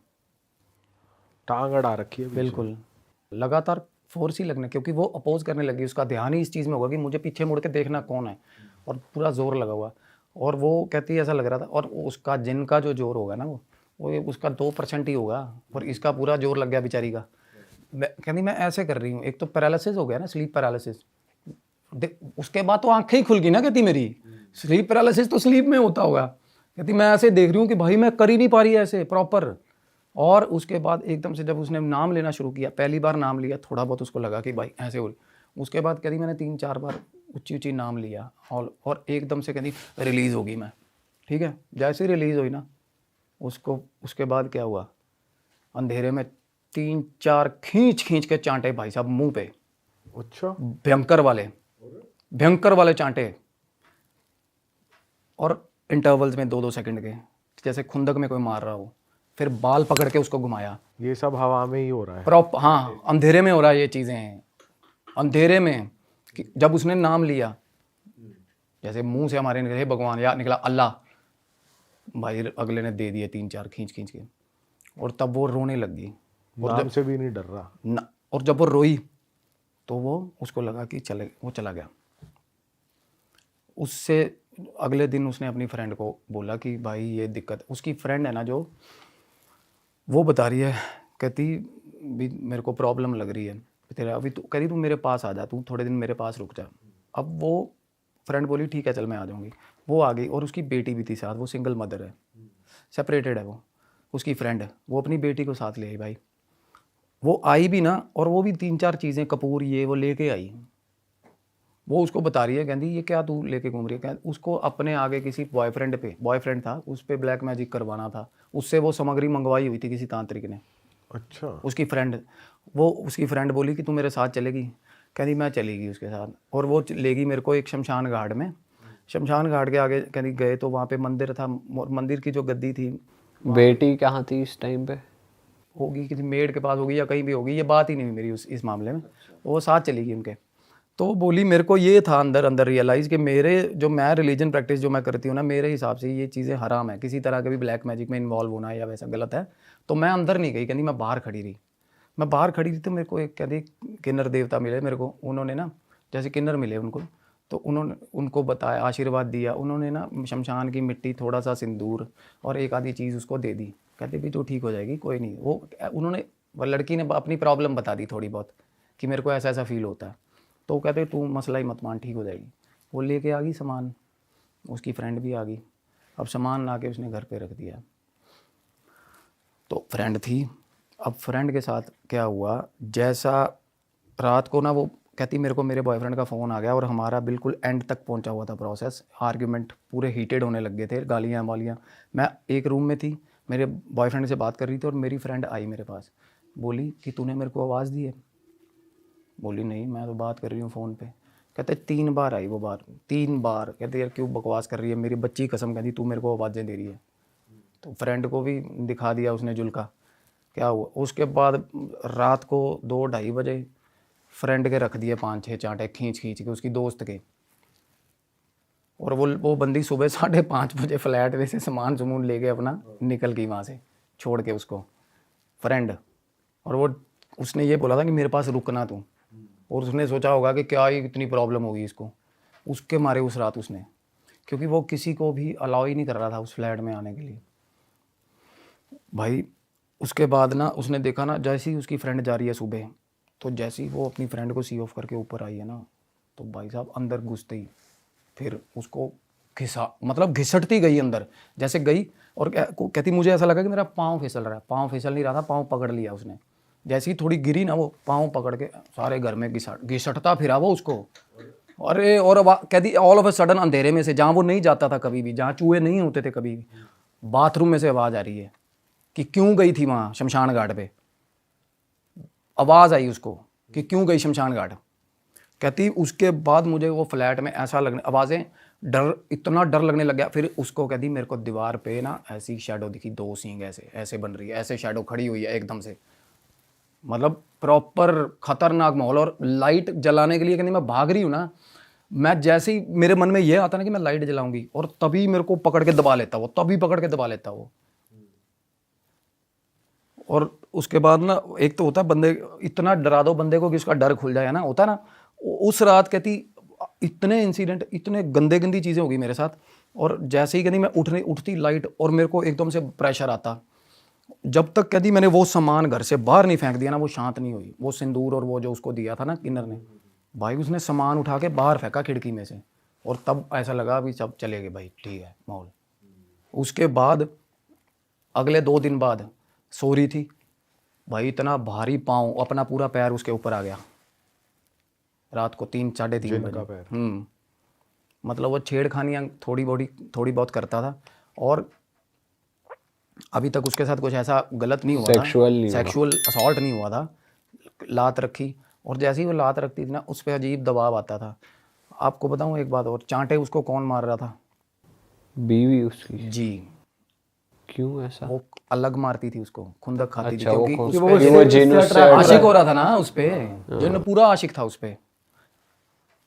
टांग अड़ा रखी है बिल्कुल लगातार फोर्स ही लगने, क्योंकि वो अपोज करने लगी, उसका ध्यान ही इस चीज़ में होगा कि मुझे पीछे मुड़ के देखना कौन है, और पूरा जोर लगा हुआ। और वो कहती है ऐसा लग रहा था, और उसका जिन का जो जोर होगा ना वो उसका 2% ही होगा, और इसका पूरा जोर लग गया बेचारी का। कहती मैं ऐसे कर रही हूँ, एक तो पैरालिसिस हो गया ना, स्लीप पैरालिसिस, उसके बाद तो आंखें ही खुल गई ना, कहती मेरी स्लीप पैरालिसिस तो स्लीप में होता होगा, कहती मैं ऐसे देख रही हूँ कि भाई मैं कर ही नहीं पा रही ऐसे प्रॉपर। और उसके बाद एकदम से जब उसने नाम लेना शुरू किया, पहली बार नाम लिया, थोड़ा बहुत उसको लगा कि भाई ऐसे हो, उसके बाद कहती मैंने 3-4 बार ऊंची नाम लिया, और एकदम से कहती रिलीज़ होगी मैं, ठीक है। जैसे रिलीज़ हुई ना, उसको उसके बाद क्या हुआ, अंधेरे में 3-4 खींच के चांटे भाई साहब मुंह पे, अच्छा। भयंकर वाले चांटे, और इंटरवल्स में 2-2 सेकंड के, जैसे खुंदक में कोई मार रहा हो। फिर बाल पकड़ के उसको घुमाया, ये सब हवा में ही हो रहा है हाँ अंधेरे में हो रहा है ये चीज़ें हैं, अंधेरे में। जब उसने नाम लिया, जैसे मुंह से हमारे निकले भगवान या निकला अल्लाह, भाई अगले ने दे दिए 3-4 खींच के, और तब वो रोने लग गई, नाम से भी नहीं डर रहा ना। और जब वो रोई तो वो उसको लगा कि वो चला गया। उससे अगले दिन उसने अपनी फ्रेंड को बोला कि भाई ये दिक्कत, उसकी फ्रेंड है ना जो, वो बता रही है, कहती भी मेरे को प्रॉब्लम लग रही है तेरा, अभी तू कह रही तू मेरे पास आ जा, तू थोड़े दिन मेरे पास रुक जा। अब वो फ्रेंड बोली ठीक है चल मैं आ जाऊँगी। वो आ गई, और उसकी बेटी भी थी साथ, वो सिंगल मदर है, सेपरेटेड है वो, उसकी फ्रेंड, वो अपनी बेटी को साथ ले आई भाई। वो आई भी ना, और वो भी 3-4 चीज़ें कपूर ये वो लेके आई। वो उसको बता रही है, कहती ये क्या तू लेके घूम रही है, उसको अपने आगे किसी बॉयफ्रेंड था, उस पर ब्लैक मैजिक करवाना था, उससे वो सामग्री मंगवाई हुई थी किसी तांत्रिक ने, अच्छा। उसकी फ्रेंड बोली कि तू मेरे साथ चलेगी, कहती मैं चलेगी उसके साथ, और वो लेगी मेरे को एक शमशान घाट में। शमशान घाट के आगे कहती गए तो वहाँ पे मंदिर था, और मंदिर की जो गद्दी थी, बेटी कहाँ थी इस टाइम पे? होगी किसी मेड के पास होगी या कहीं भी होगी, ये बात ही नहीं हुई मेरी इस मामले में, वो साथ चली गई उनके। तो वो बोली मेरे को ये था अंदर अंदर रियलाइज़ कि मैं रिलीजन प्रैक्टिस जो मैं करती हूँ ना, मेरे हिसाब से ये चीज़ें हराम है, किसी तरह के भी ब्लैक मैजिक में इन्वॉल्व होना या वैसा गलत है। तो मैं अंदर नहीं गई, कहती मैं बाहर खड़ी रही। मैं बाहर खड़ी थी तो मेरे को एक कहती किन्नर देवता मिले मेरे को, उन्होंने ना जैसे किन्नर मिले उनको, तो उन्होंने उनको बताया, आशीर्वाद दिया उन्होंने ना, शमशान की मिट्टी, थोड़ा सा सिंदूर और एक आधी चीज़ उसको दे दी। कहते भी तो ठीक हो जाएगी, कोई नहीं। वो लड़की ने अपनी प्रॉब्लम बता दी थोड़ी बहुत कि मेरे को ऐसा ऐसा फील होता है। तो वो कहते तू मसला ही मत मान, ठीक हो जाएगी। वो लेके आ गई सामान, उसकी फ्रेंड भी आ गई। अब सामान ला के उसने घर पे रख दिया। तो फ्रेंड थी, अब फ्रेंड के साथ क्या हुआ, जैसा रात को ना वो कहती मेरे को मेरे बॉयफ्रेंड का फ़ोन आ गया और हमारा बिल्कुल एंड तक पहुंचा हुआ था प्रोसेस, आर्ग्यूमेंट पूरे हीटेड होने लग गए थे, गालियाँ वालियाँ। मैं एक रूम में थी, मेरे बॉयफ्रेंड से बात कर रही थी, और मेरी फ्रेंड आई मेरे पास, बोली कि तूने मेरे को आवाज़ दी है। बोली नहीं, मैं तो बात कर रही हूँ फ़ोन पे। कहते 3 बार आई वो बार, 3 बार। कहते यार क्यों बकवास कर रही है, मेरी बच्ची कसम, कहती तू मेरे को आवाज़ें दे रही है। तो फ्रेंड को भी दिखा दिया उसने जुल्का, क्या हुआ। उसके बाद रात को 2-2:30 बजे फ्रेंड के रख दिए 5-6 चांटे खींच खींच के उसकी दोस्त के। और वो बंदी सुबह 5:30 बजे फ्लैट में से सामान सुमून लेके अपना निकल गई वहाँ से, छोड़ के उसको फ्रेंड। और वो उसने ये बोला था कि मेरे पास रुकना तू, और उसने सोचा होगा कि क्या ही इतनी प्रॉब्लम होगी इसको, उसके मारे उस रात उसने, क्योंकि वो किसी को भी अलाउ ही नहीं कर रहा था उस फ्लैट में आने के लिए भाई। उसके बाद ना उसने देखा ना, जैसे ही उसकी फ्रेंड जा रही है सुबह, तो जैसे ही वो अपनी फ्रेंड को सी ऑफ करके ऊपर आई है ना, तो भाई साहब अंदर घुसते ही फिर उसको घिसटती गई अंदर, जैसे गई और कहती मुझे ऐसा लगा कि मेरा पाँव फिसल रहा है। पाँव फिसल नहीं रहा था, पाँव पकड़ लिया उसने। जैसे ही थोड़ी गिरी ना, वो पाँव पकड़ के सारे घर में घिसटता फिरा वो उसको। अरे और कहती ऑल ऑफ अ सडन अंधेरे में से, जहाँ वो नहीं जाता था कभी भी, जहाँ चूहे नहीं होते थे कभी भी, बाथरूम में से आवाज़ आ रही है कि क्यों गई थी वहाँ शमशान घाट पे। आवाज़ आई उसको कि क्यों गई शमशान घाट। कहती उसके बाद मुझे वो फ्लैट में ऐसा लगने, आवाज़ें, इतना डर लगने लग गया। फिर उसको कहती मेरे को दीवार पे ना ऐसी शैडो दिखी, 2 सींग ऐसे ऐसे बन रही है, ऐसे शैडो खड़ी हुई है एकदम से, मतलब प्रॉपर खतरनाक माहौल। और लाइट जलाने के लिए कहती मैं भाग रही हूँ ना, मैं जैसे ही मेरे मन में ये आता ना कि मैं लाइट जलाऊंगी, और तभी मेरे को पकड़ के दबा लेता वो, तभी पकड़ के दबा लेता वो। और उसके बाद ना, एक तो होता है बंदे, इतना डरा दो बंदे को कि उसका डर खुल जाए ना, होता है ना। उस रात कहती इतने इंसिडेंट, इतने गंदे गंदी चीज़ें हो गई मेरे साथ। और जैसे ही कहती मैं उठती लाइट, और मेरे को एकदम से प्रेशर आता। जब तक कहती मैंने वो सामान घर से बाहर नहीं फेंक दिया ना, वो शांत नहीं हुई। वो सिंदूर और वो जो उसको दिया था ना किन्नर ने, भाई उसने सामान उठा के बाहर फेंका खिड़की में से, और तब ऐसा लगा अभी सब चले गए भाई, ठीक है माहौल। उसके बाद अगले 2 दिन बाद सो रही थी भाई, इतना भारी पाँव, अपना पूरा पैर उसके ऊपर आ गया रात को 3-3:30 बजे। मतलब वो छेड़खानियाँ थोड़ी बहुत करता था, और अभी तक उसके साथ कुछ ऐसा गलत नहीं हुआ था, सेक्सुअल असॉल्ट नहीं हुआ था। लात रखी, और जैसे ही वो लात रखती थी ना, उस पर अजीब दबाव आता था। आपको बताऊँ एक बात और, चांटे उसको कौन मार रहा था? बीवी उसकी जी। क्यों ऐसा? वो अलग मारती थी उसको, खुंदक खाती थी, अच्छा, क्योंकि वो उसपे आशिक हो रहा था ना उसपे, जो पूरा आशिक था उसपे।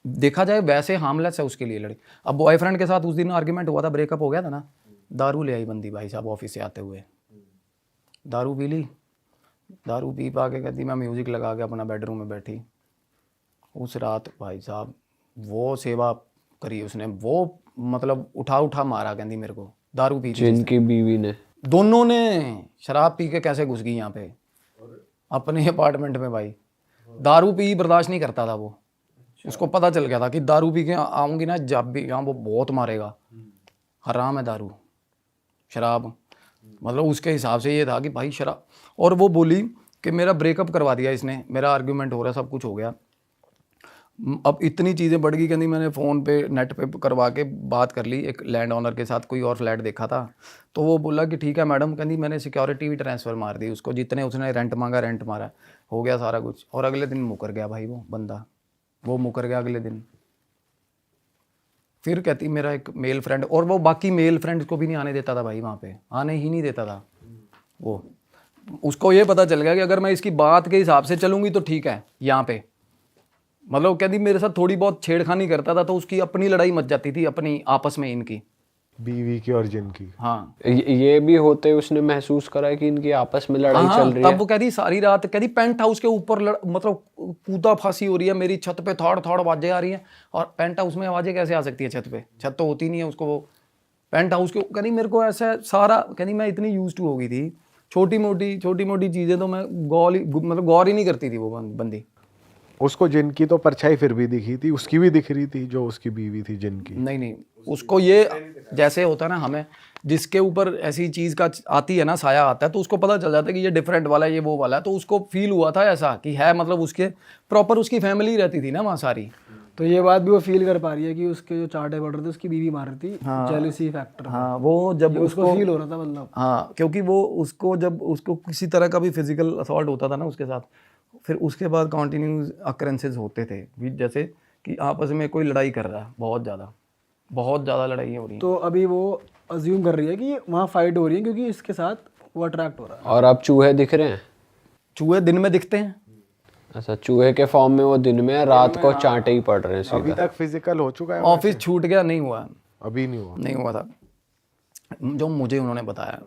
देखा जाए वैसे हार्मलेस है उसके लिए लड़की। अब बॉयफ्रेंड के साथ उस दिन आर्ग्यूमेंट हुआ था, ब्रेकअप हो गया था ना, दारू ले आई बंदी भाई साहब ऑफिस से आते हुए, दारू पी ली, दारू पी पा के कहती मैं म्यूज़िक लगा के अपना बेडरूम में बैठी। उस रात भाई साहब वो सेवा करी उसने, वो मतलब उठा मारा, कहती मेरे को दारू पी थी जिनकी बीवी ने, दोनों ने शराब पी के कैसे घुस गई यहाँ पे अपने अपार्टमेंट में भाई। दारू पी बर्दाश्त नहीं करता था वो, उसको पता चल गया था कि दारू पी के आऊँगी ना जब भी यहाँ, वो बहुत मारेगा, हराम है दारू शराब। मतलब उसके हिसाब से ये था कि भाई शराब। और वो बोली कि मेरा ब्रेकअप करवा दिया इसने, मेरा आर्ग्यूमेंट हो रहा, सब कुछ हो गया, अब इतनी चीज़ें बढ़ गई, कहती मैंने फ़ोन पे नेट पे करवा के बात कर ली एक लैंड ओनर के साथ, कोई और फ्लैट देखा था, तो वो बोला कि ठीक है मैडम, कहती मैंने सिक्योरिटी भी ट्रांसफ़र मार दी उसको, जितने उसने रेंट मांगा रेंट मारा, हो गया सारा कुछ। और अगले दिन मुकर गया भाई वो बंदा, वो मुकर गया अगले दिन। फिर कहती मेरा एक मेल फ्रेंड, और वो बाकी मेल फ्रेंड्स को भी नहीं आने देता था भाई, वहाँ पे आने ही नहीं देता था वो। उसको ये पता चल गया कि अगर मैं इसकी बात के हिसाब से चलूँगी तो ठीक है यहाँ पे, मतलब कहती मेरे साथ थोड़ी बहुत छेड़खानी करता था तो उसकी अपनी लड़ाई मच जाती थी अपनी आपस में इनकी, बीवी की और जिनकी। हाँ ये भी होते उसने महसूस करा है कि इनकी आपस में लड़ाई हाँ, चल रही तब है। वो कहती सारी रात, कहती पेंट हाउस के ऊपर मतलब कूदा फांसी हो रही है, मेरी छत पे थोड़ थोड़ आवाजें आ रही हैं, और पेंट हाउस में आवाजें कैसे आ सकती है छत पे, छत तो होती नहीं है उसको, वो पेंट हाउस के, कहती मेरे को ऐसा सारा, कहती मैं इतनी यूज टू हो गई थी, छोटी मोटी चीजें तो मैं गौर ही नहीं करती थी वो बंदी। उसको जिनकी तो परछाई फिर भी दिखी थी, उसकी भी दिख रही थी जो उसकी बीवी थी जिनकी। नहीं, उसको ये जैसे होता है ना, हमें जिसके ऊपर ऐसी चीज़ का आती है ना, साया आता है, तो उसको पता चल जाता है कि ये डिफरेंट वाला है, ये वो वाला है, तो उसको फील हुआ था ऐसा कि है, मतलब उसके प्रॉपर उसकी फैमिली रहती थी ना वहाँ सारी। तो ये बात भी वो फील कर पा रही है कि उसके जो चाटे पड़ रहे थे उसकी बीवी मार रही थी, जेलसी फैक्टर। हाँ, वो जब उसको फील हो रहा था मतलब। हाँ, क्योंकि वो उसको जब उसको किसी तरह का भी फिजिकल असॉल्ट होता था ना उसके साथ, फिर उसके बाद कंटिन्यूस अकरेंसेस होते थे भी, जैसे कि आपस में कोई लड़ाई कर रहा है, बहुत ज़्यादा लड़ाई हो रही है। तो अभी वो अज्यूम कर रही है कि वहाँ फाइट हो रही है क्योंकि इसके साथ वो अट्रैक्ट हो रहा है। और अब चूहे दिख रहे हैं। चूहे दिन में दिखते हैं, अच्छा, चूहे के फॉर्म में वो दिन में, रात को चांटे ही पड़ रहे हैं अभी सीधा। तक फिजिकल हो चुका है? ऑफिस छूट गया, नहीं हुआ, अभी नहीं हुआ। था जो मुझे उन्होंने बताया।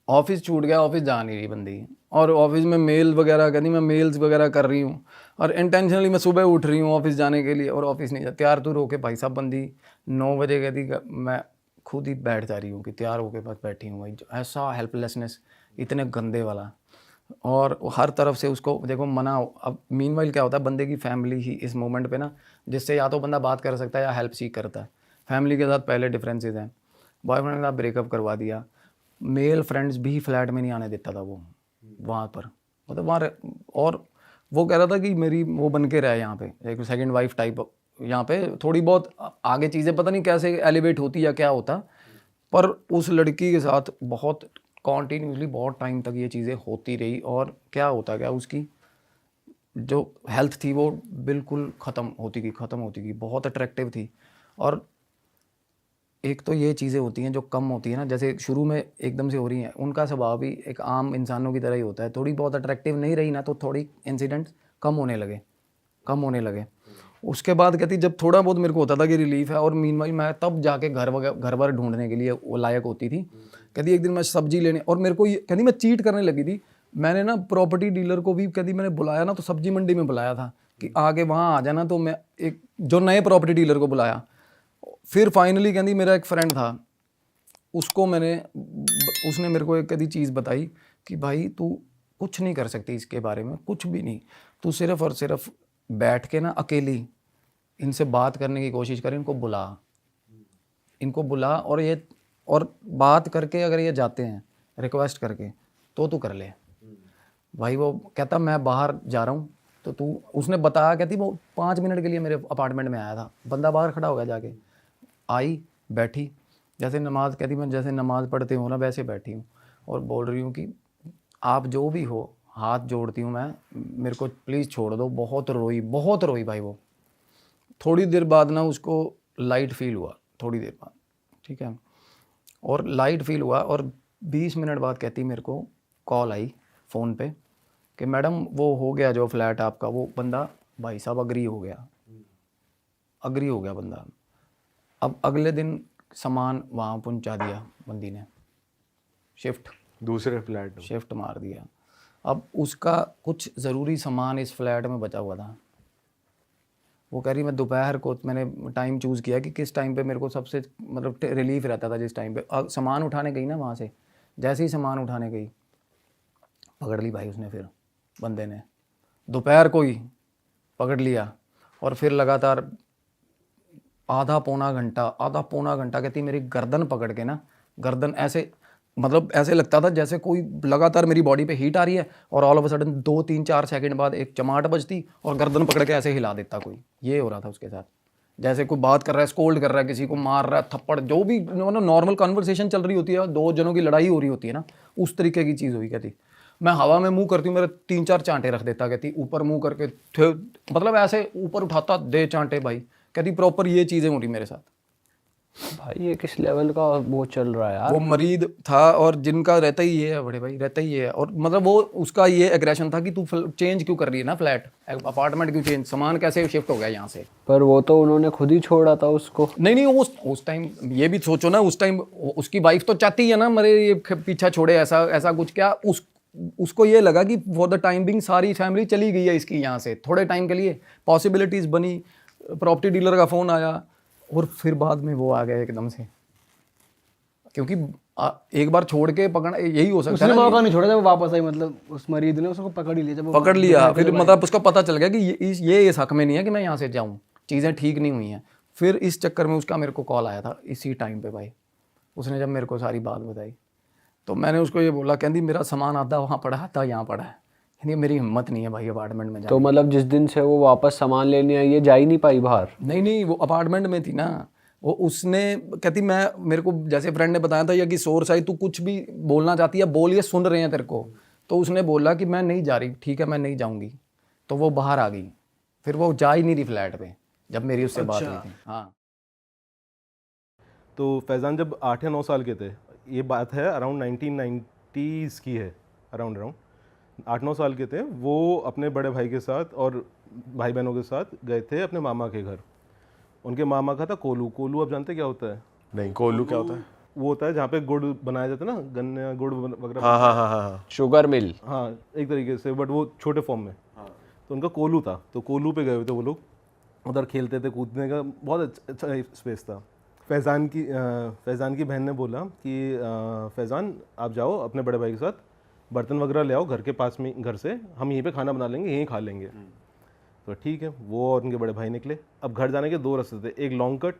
ऑफिस छूट गया, ऑफिस जा नहीं रही बंदी, और ऑफिस में मेल वगैरह कहती मैं मेल्स वगैरह कर रही हूँ, और इंटेंशनली मैं सुबह उठ रही हूँ ऑफिस जाने के लिए, और ऑफिस नहीं जा, तैयार तो होके भाई साहब बंदी 9 बजे कहती मैं खुद ही बैठ जा रही हूँ कि तैयार होके बस बैठी हूँ भाई, ऐसा हेल्पलेसनेस इतने गंदे वाला, और हर तरफ से उसको देखो मना। अब मीनवाइल क्या होता है, बंदे की फैमिली ही इस मोमेंट पे ना, जिससे या तो बंदा बात कर सकता है या हेल्प सीख करता है, फैमिली के साथ पहले डिफरेंसेस हैं, बॉयफ्रेंड के साथ ब्रेकअप करवा दिया, मेल फ्रेंड्स भी फ्लैट में नहीं आने देता था वो वहाँ पर, मतलब वहाँ, और वो कह रहा था कि मेरी वो बन के रहे यहाँ पे एक सेकंड वाइफ टाइप, यहाँ पे थोड़ी बहुत आगे चीज़ें पता नहीं कैसे एलिवेट होती या क्या होता, पर उस लड़की के साथ बहुत कॉन्टीन्यूसली बहुत टाइम तक ये चीज़ें होती रही, और क्या होता गया, उसकी जो हेल्थ थी वो बिल्कुल ख़त्म होती गई, बहुत अट्रैक्टिव थी। और एक तो ये चीज़ें होती हैं जो कम होती है ना, जैसे शुरू में एकदम से हो रही हैं, उनका स्वभाव भी एक आम इंसानों की तरह ही होता है, थोड़ी बहुत अट्रैक्टिव नहीं रही ना तो थोड़ी इंसिडेंट्स कम होने लगे। उसके बाद कहती जब थोड़ा बहुत मेरे को होता था कि रिलीफ है, और मीनवाइल मैं तब जाके घर वर ढूंढने के लिए वो लायक होती थी। कहती एक दिन मैं सब्जी लेने, और मेरे को कहती मैं चीट करने लगी थी, मैंने ना प्रॉपर्टी डीलर को भी कहती मैंने बुलाया ना, तो सब्जी मंडी में बुलाया था कि आगे वहाँ आ जाना, तो मैं एक जो नए प्रॉपर्टी डीलर को बुलाया। फिर फाइनली कहती मेरा एक फ्रेंड था, उसको उसने मेरे को एक कदी चीज़ बताई कि भाई तू कुछ नहीं कर सकती इसके बारे में, कुछ भी नहीं, तू सिर्फ और सिर्फ बैठ के ना अकेली इनसे बात करने की कोशिश कर, इनको बुला और बात करके अगर ये जाते हैं रिक्वेस्ट करके तो तू कर ले। भाई वो कहता मैं बाहर जा रहा हूँ, तो तू, उसने बताया, कहती वो 5 मिनट के लिए मेरे अपार्टमेंट में आया था, बंदा बाहर खड़ा हो गया, जाके आई बैठी, जैसे नमाज, कहती मैं जैसे नमाज पढ़ते हूँ ना वैसे बैठी हूँ, और बोल रही हूँ कि आप जो भी हो, हाथ जोड़ती हूँ मैं, मेरे को प्लीज़ छोड़ दो। बहुत रोई भाई वो। थोड़ी देर बाद ना उसको लाइट फील हुआ, थोड़ी देर बाद, ठीक है, और लाइट फील हुआ, और 20 मिनट बाद कहती मेरे को कॉल आई फ़ोन पे कि मैडम वो हो गया जो फ्लैट आपका, वो बंदा भाई साहब अग्री हो गया बंदा। अब अगले दिन सामान वहाँ पहुँचा दिया बंदी ने, दूसरे फ्लैट शिफ्ट मार दिया। अब उसका कुछ ज़रूरी सामान इस फ्लैट में बचा हुआ था, वो कह रही मैं दोपहर को, मैंने टाइम चूज़ किया कि किस टाइम पे मेरे को सबसे मतलब रिलीफ रहता था, जिस टाइम पे सामान उठाने गई ना वहाँ से, जैसे ही सामान उठाने गई पकड़ ली भाई उसने, फिर बंदे ने दोपहर को ही पकड़ लिया, और फिर लगातार आधा पौना घंटा कहती मेरी गर्दन पकड़ के ना, गर्दन ऐसे मतलब ऐसे लगता था जैसे कोई लगातार मेरी बॉडी पे हीट आ रही है और all of a sudden 2 3 4 second बाद एक चमाट बजती और गर्दन पकड़ के ऐसे हिला देता कोई। ये हो रहा था उसके साथ, जैसे कोई बात कर रहा है, स्कोल्ड कर रहा है, किसी को मार रहा है, थप्पड़, जो भी मतलब नॉर्मल कन्वर्सेशन चल रही होती है, दो जनों की लड़ाई हो रही होती है ना, उस तरीके की चीज़ हुई। कहती मैं हवा में मुंह करती हूँ, मेरे 3 4 चांटे रख देता। कहती ऊपर मुंह करके मतलब ऐसे ऊपर उठाता, दे चांटे भाई। कहती प्रॉपर ये चीज़ें हो रही मेरे साथ। भाई ये किस लेवल का वो चल रहा है यार। वो मरीद था और जिनका रहता ही ये है बड़े भाई, रहता ही ये है। और मतलब वो उसका ये एग्रेशन था कि तू चेंज क्यों कर रही है ना, फ्लैट अपार्टमेंट क्यों चेंज, सामान कैसे शिफ्ट हो गया यहाँ से। पर वो तो उन्होंने खुद ही छोड़ा था उसको। नहीं उस टाइम ये भी सोचो ना, उस टाइम उसकी वाइफ तो चाहती है ना मेरे ये पीछा छोड़े, ऐसा कुछ क्या उसको ये लगा कि फॉर द टाइम बिंग सारी फैमिली चली गई है इसकी यहाँ से, थोड़े टाइम के लिए पॉसिबिलिटीज बनी, प्रॉपर्टी डीलर का फ़ोन आया और फिर बाद में वो आ गया एकदम से। क्योंकि एक बार छोड़ के पकड़, यही हो सकता उसने है ना, मौका नहीं छोड़ा, जब वो वापस आई मतलब उस मरीज ने उसको पकड़ ही लिया, जब वो पकड़ लिया फिर मतलब उसको पता चल गया कि ये इस हक में नहीं है कि मैं यहाँ से जाऊँ, चीज़ें ठीक नहीं हुई हैं। फिर इस चक्कर में उसका मेरे को कॉल आया था इसी टाइम पे भाई। उसने जब मेरे को सारी बात बताई तो मैंने उसको ये बोला, कहती मेरा सामान आधा वहाँ पड़ा है, आधा यहाँ पड़ा है, कहती मेरी हिम्मत नहीं है भाई अपार्टमेंट में जाने। तो मतलब जिस दिन से वो वापस सामान लेने आई है, जा ही नहीं पाई बाहर। नहीं वो अपार्टमेंट में थी ना, वो उसने कहती मैं, मेरे को जैसे फ्रेंड ने बताया था या कि सोर्स आई, तू कुछ भी बोलना चाहती है बोल, ये सुन रहे हैं तेरे को। तो उसने बोला कि मैं नहीं जा रही, ठीक है मैं नहीं जाऊंगी। तो वो बाहर आ गई, फिर वो जा ही नहीं रही फ्लैट पे जब मेरी उससे बात हुई थी। हाँ। तो फैज़ान जब 8 या 9 साल के थे, ये बात है अराउंड 1990s की है, अराउंड 8-9 साल के थे, वो अपने बड़े भाई के साथ और भाई बहनों के साथ गए थे अपने मामा के घर। उनके मामा का था कोलू। कोलू आप जानते क्या होता है? नहीं, कोलू क्या होता है? वो होता है जहाँ पे गुड़ बनाया जाता है ना, गन्ने गुड़ वगैरह। हाँ हाँ हाँ हाँ। Sugar mill. हाँ, एक तरीके से, बट वो छोटे फॉर्म में। तो उनका कोलू था, तो कोलू पे गए हुए थे वो लोग। उधर खेलते थे, कूदने का बहुत अच्छा स्पेस था। फैज़ान की बहन ने बोला कि फैज़ान आप जाओ अपने बड़े भाई के साथ, बर्तन वगैरह ले आओ घर के पास में, घर से हम यहीं पे खाना बना लेंगे, यहीं खा लेंगे। तो ठीक है, वो और उनके बड़े भाई निकले। अब घर जाने के 2 रास्ते थे, एक लॉन्ग कट,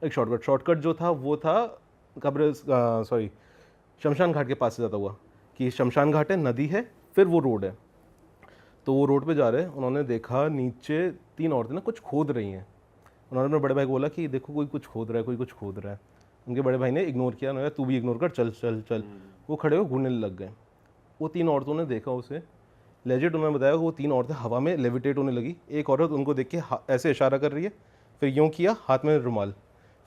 एक शॉर्टकट। शॉर्टकट जो था वो था शमशान घाट के पास से जाता हुआ, कि शमशान घाट है, नदी है, फिर वो रोड है। तो वो रोड पे जा रहे हैं, उन्होंने देखा नीचे 3 औरतें ना कुछ खोद रही हैं। उन्होंने अपने बड़े भाई को बोला कि देखो कोई कुछ खोद रहा है, कोई कुछ खोद रहा है। उनके बड़े भाई ने इग्नोर किया, उन्होंने तू भी इग्नोर कर, चल चल चल। वो खड़े हो घूरने लग गए। वो 3 औरतों ने देखा उसे, लेजिट उन्होंने बताया कि वो 3 औरतें हवा में लेविटेट होने लगी। एक औरत उनको देख के ऐसे इशारा कर रही है, फिर यूँ किया हाथ में रुमाल,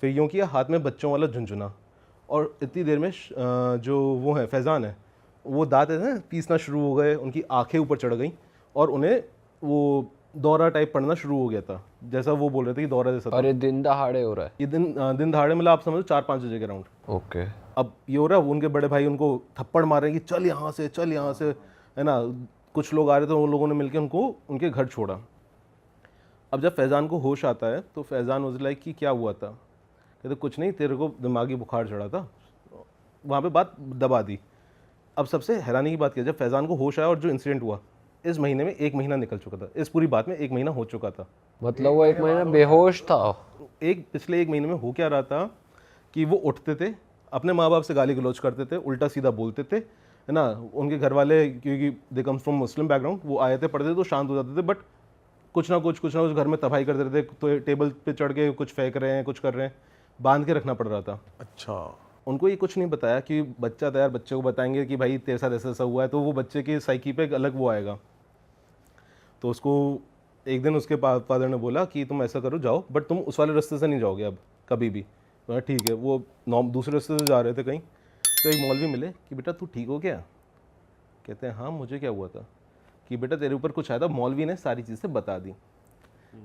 फिर यूँ किया हाथ में बच्चों वाला झुंझुना। और इतनी देर में जो वो है फैज़ान है, वो दांत है ना पीसना शुरू हो गए, उनकी आंखें ऊपर चढ़ गई और उन्हें वो दौरा टाइप पड़ना शुरू हो गया था, जैसा वो बोल रहे थे कि दौरा जैसा था। और ये दिन दहाड़े हो रहा है? ये दिन दहाड़े मतलब आप समझो 4-5 बजे के राउंड। ओके। अब ये हो रहा है, उनके बड़े भाई उनको थप्पड़ मार रहे हैं कि चल यहाँ से, चल यहाँ से, है ना। कुछ लोग आ रहे थे, उन लोगों ने मिलकर उनको उनके घर छोड़ा। अब जब फैज़ान को होश आता है तो फैज़ान वाज लाइक कि क्या हुआ था? कहते कुछ नहीं, तेरे को दिमागी बुखार चढ़ा था। वहाँ पे बात दबा दी। अब सबसे हैरानी की बात क्या, जब फैज़ान को होश आया और जो इंसिडेंट हुआ, इस महीने में 1 महीना निकल चुका था, इस पूरी बात में 1 महीना हो चुका था। मतलब वो 1 महीना बेहोश था? पिछले 1 महीने में हो क्या रहा था कि वो उठते थे, अपने माँ बाप से गाली गलौज करते थे, उल्टा सीधा बोलते थे, है ना। उनके घर वाले क्योंकि they comes from Muslim background, वो आए थे पढ़ते थे तो शांत हो जाते थे, बट कुछ ना कुछ घर में तबाही कर देते थे। तो टेबल पे चढ़ के कुछ फेंक रहे हैं, कुछ कर रहे हैं, बांध के रखना पड़ रहा था। अच्छा। उनको ये कुछ नहीं बताया कि बच्चा था यार, बच्चे को बताएंगे कि भाई तेरे साथ ऐसा ऐसा हुआ है, तो वो बच्चे की साइकी पे एक अलग वो आएगा। तो उसको एक दिन उसके फादर ने बोला कि तुम ऐसा करो, जाओ, बट तुम उस वाले रास्ते से नहीं जाओगे अब कभी भी। तो ठीक है, वो दूसरे रास्ते से जा रहे थे कहीं, तो एक मौलवी मिले कि बेटा तू ठीक हो क्या? कहते हैं हाँ, मुझे क्या हुआ था? कि बेटा तेरे ऊपर कुछ आया था। मौलवी ने सारी चीज़ें बता दी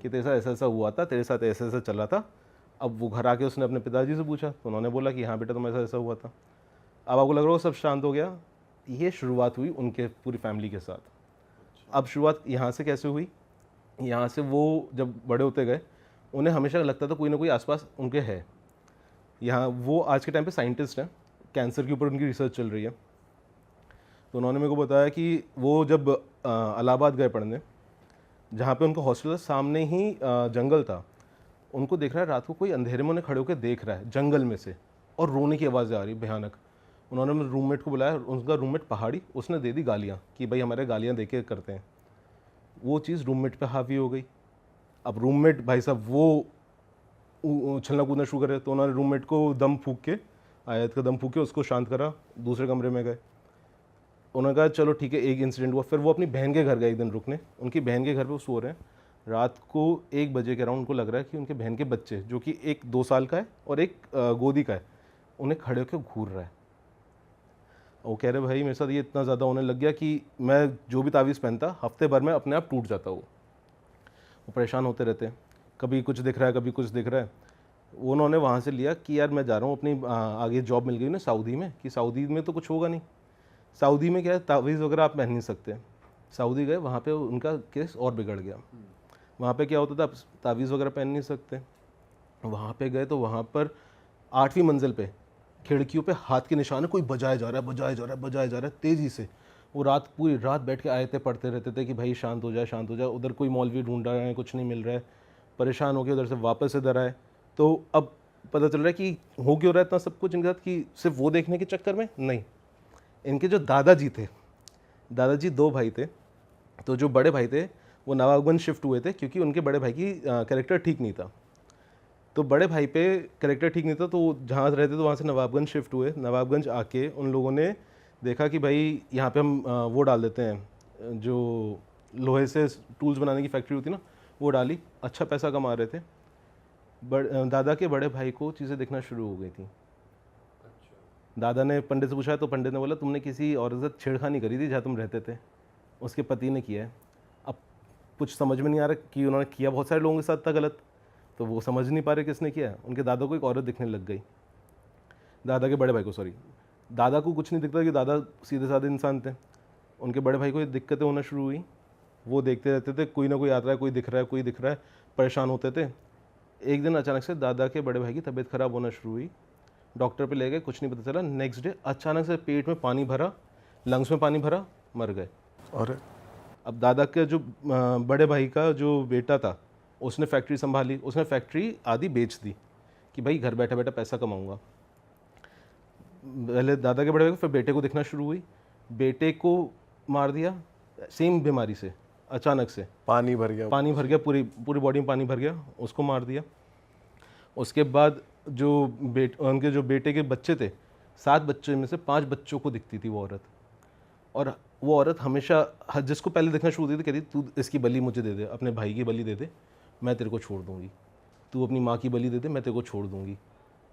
कि तेरे साथ ऐसा ऐसा हुआ था, तेरे साथ ऐसा ऐसा चला था। अब वो घर आके उसने अपने पिताजी से पूछा तो उन्होंने बोला कि हाँ बेटा तुम ऐसा ऐसा हुआ था। अब आपको लग रहा हो सब शांत हो गया। ये शुरुआत हुई उनके पूरी फैमिली के साथ। अब शुरुआत यहाँ से कैसे हुई? यहाँ से वो जब बड़े होते गए, उन्हें हमेशा लगता था कोई ना कोई आसपास उनके है। यहाँ वो आज के टाइम पे साइंटिस्ट हैं, कैंसर के ऊपर उनकी रिसर्च चल रही है। तो उन्होंने मेरे को बताया कि वो जब इलाहाबाद गए पढ़ने, जहाँ पे उनका हॉस्टल था, सामने ही जंगल था। उनको देख रहा है रात को कोई अंधेरे में उन्हें खड़े होकर देख रहा है जंगल में से, और रोने की आवाज़ें आ रही भयानक। उन्होंने रूममेट को बुलाया, उनका रूममेट पहाड़ी, उसने दे दी गालियाँ कि भाई हमारे गालियाँ दे के करते हैं। वो चीज़ रूममेट पे हावी हो गई। अब रूममेट भाई साहब वो उछलना कूदना शुरू करे, तो उन्होंने रूममेट को दम फूंक के, आयत का दम फूंक के उसको शांत करा, दूसरे कमरे में गए। उन्होंने कहा चलो ठीक है, एक इंसिडेंट हुआ। फिर वो अपनी बहन के घर गए एक दिन रुकने, उनकी बहन के घर पे वो सो रहे हैं। रात को 1 बजे के अराउंड उनको लग रहा है कि उनके बहन के बच्चे, जो कि एक 2 साल का है और एक गोदी का है, उन्हें खड़े होकर घूर रहा है। वो कह रहे भाई मेरे साथ ये इतना ज़्यादा होने लग गया कि मैं जो भी तावीज़ पहनता हफ्ते भर में अपने आप टूट जाता। वो परेशान होते रहते हैं, कभी कुछ दिख रहा है, कभी कुछ दिख रहा है। उन्होंने वहाँ से लिया कि यार मैं जा रहा हूँ अपनी आगे जॉब मिल गई ना सऊदी में, कि सऊदी में तो कुछ होगा नहीं, सऊदी में क्या है तावीज़ वगैरह आप पहन नहीं सकते। सऊदी गए, वहाँ पे उनका केस और बिगड़ गया। वहाँ पे क्या होता था, आप तावीज़ वगैरह पहन नहीं सकते। वहाँ पे गए तो वहाँ पर 8वीं मंजिल पे खिड़कियों पे हाथ के निशान है, कोई बजाया जा रहा है, बजाया जा रहा है, बजाया जा रहा है तेज़ी से। वो पूरी रात बैठ के आयतें पढ़ते रहते थे कि भाई शांत हो जाए, शांत हो जाए। उधर कोई मौलवी ढूंढ रहा है, कुछ नहीं मिल रहा है, परेशान हो गए, उधर से वापस इधर आए। तो अब पता चल रहा है कि हो क्यों रहा है इतना सब कुछ इनके साथ, कि सिर्फ वो देखने के चक्कर में नहीं। इनके जो दादाजी थे, दादाजी 2 भाई थे, तो जो बड़े भाई थे वो नवाबगंज शिफ्ट हुए थे क्योंकि उनके बड़े भाई की कैरेक्टर ठीक नहीं था। तो बड़े भाई पे कैरेक्टर ठीक नहीं था, तो जहाँ रहते तो वहाँ से नवाबगंज शिफ्ट हुए। नवाबगंज आके उन लोगों ने देखा कि भाई यहाँ पे हम वो डाल देते हैं, जो लोहे से टूल्स बनाने की फैक्ट्री होती ना, वो डाली, अच्छा पैसा कमा रहे थे। दादा के बड़े भाई को चीज़ें दिखना शुरू हो गई थी। दादा ने पंडित से पूछा तो पंडित ने बोला तुमने किसी औरत से छेड़खानी करी थी जहाँ तुम रहते थे, उसके पति ने किया है। अब कुछ समझ में नहीं आ रहा कि उन्होंने किया बहुत सारे लोगों के साथ था गलत, तो वो समझ नहीं पा रहे किसने किया है। उनके दादा को एक औरत दिखने लग गई, दादा के बड़े भाई को, सॉरी, दादा को कुछ नहीं दिखता कि दादा सीधे साधे इंसान थे। उनके बड़े भाई को ये दिक्कतें होना शुरू हुई। वो देखते रहते थे, कोई ना कोई आता है, कोई दिख रहा है, कोई दिख रहा है, परेशान होते थे। एक दिन अचानक से दादा के बड़े भाई की तबीयत ख़राब होना शुरू हुई। डॉक्टर पे ले गए, कुछ नहीं पता चला। नेक्स्ट डे अचानक से पेट में पानी भरा, लंग्स में पानी भरा, मर गए। और अब दादा के जो बड़े भाई का जो बेटा था, उसने फैक्ट्री संभाली, उसने फैक्ट्री आधी बेच दी कि भाई घर बैठे बैठे पैसा कमाऊंगा। पहले दादा के बड़े भाई को, फिर बेटे को दिखना शुरू हुई, बेटे को मार दिया सेम बीमारी से। अचानक से पानी भर गया, पूरी बॉडी में पानी भर गया, उसको मार दिया। उसके बाद जो उनके जो बेटे के बच्चे थे, 7 बच्चों में से 5 बच्चों को दिखती थी वो औरत। और वो औरत हमेशा जिसको पहले देखना शुरू होती थी, कहती तू इसकी बलि मुझे दे दे, अपने भाई की बलि दे दे, मैं तेरे को छोड़ दूंगी। तू अपनी माँ की बलि दे दे, मैं तेरे को छोड़ दूंगी,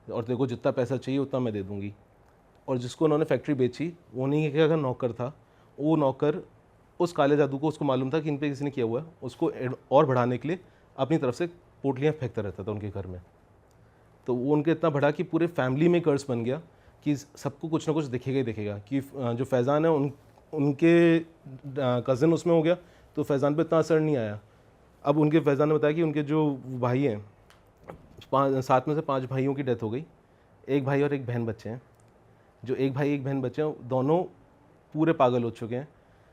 और तेरे को जितना पैसा चाहिए उतना मैं दे दूंगी। और जिसको उन्होंने फैक्ट्री बेची, वो नहीं क्या नौकर था, वो नौकर उस काले जादू को, उसको मालूम था कि इन पे किसी ने किया हुआ है, उसको और बढ़ाने के लिए अपनी तरफ से पोटलियाँ फेंकता रहता था उनके घर में। तो वो उनके इतना बढ़ा कि पूरे फैमिली में कर्ज बन गया कि सबको कुछ ना कुछ दिखेगा ही दिखेगा। कि जो फैज़ान है उनके कज़न उसमें हो गया, तो फैज़ान पे इतना असर नहीं आया। अब उनके फैज़ान ने बताया कि उनके जो भाई हैं, 7 में से 5 भाइयों की डेथ हो गई, एक भाई और एक बहन बच्चे हैं। जो एक भाई एक बहन बच्चे हैं, दोनों पूरे पागल हो चुके हैं।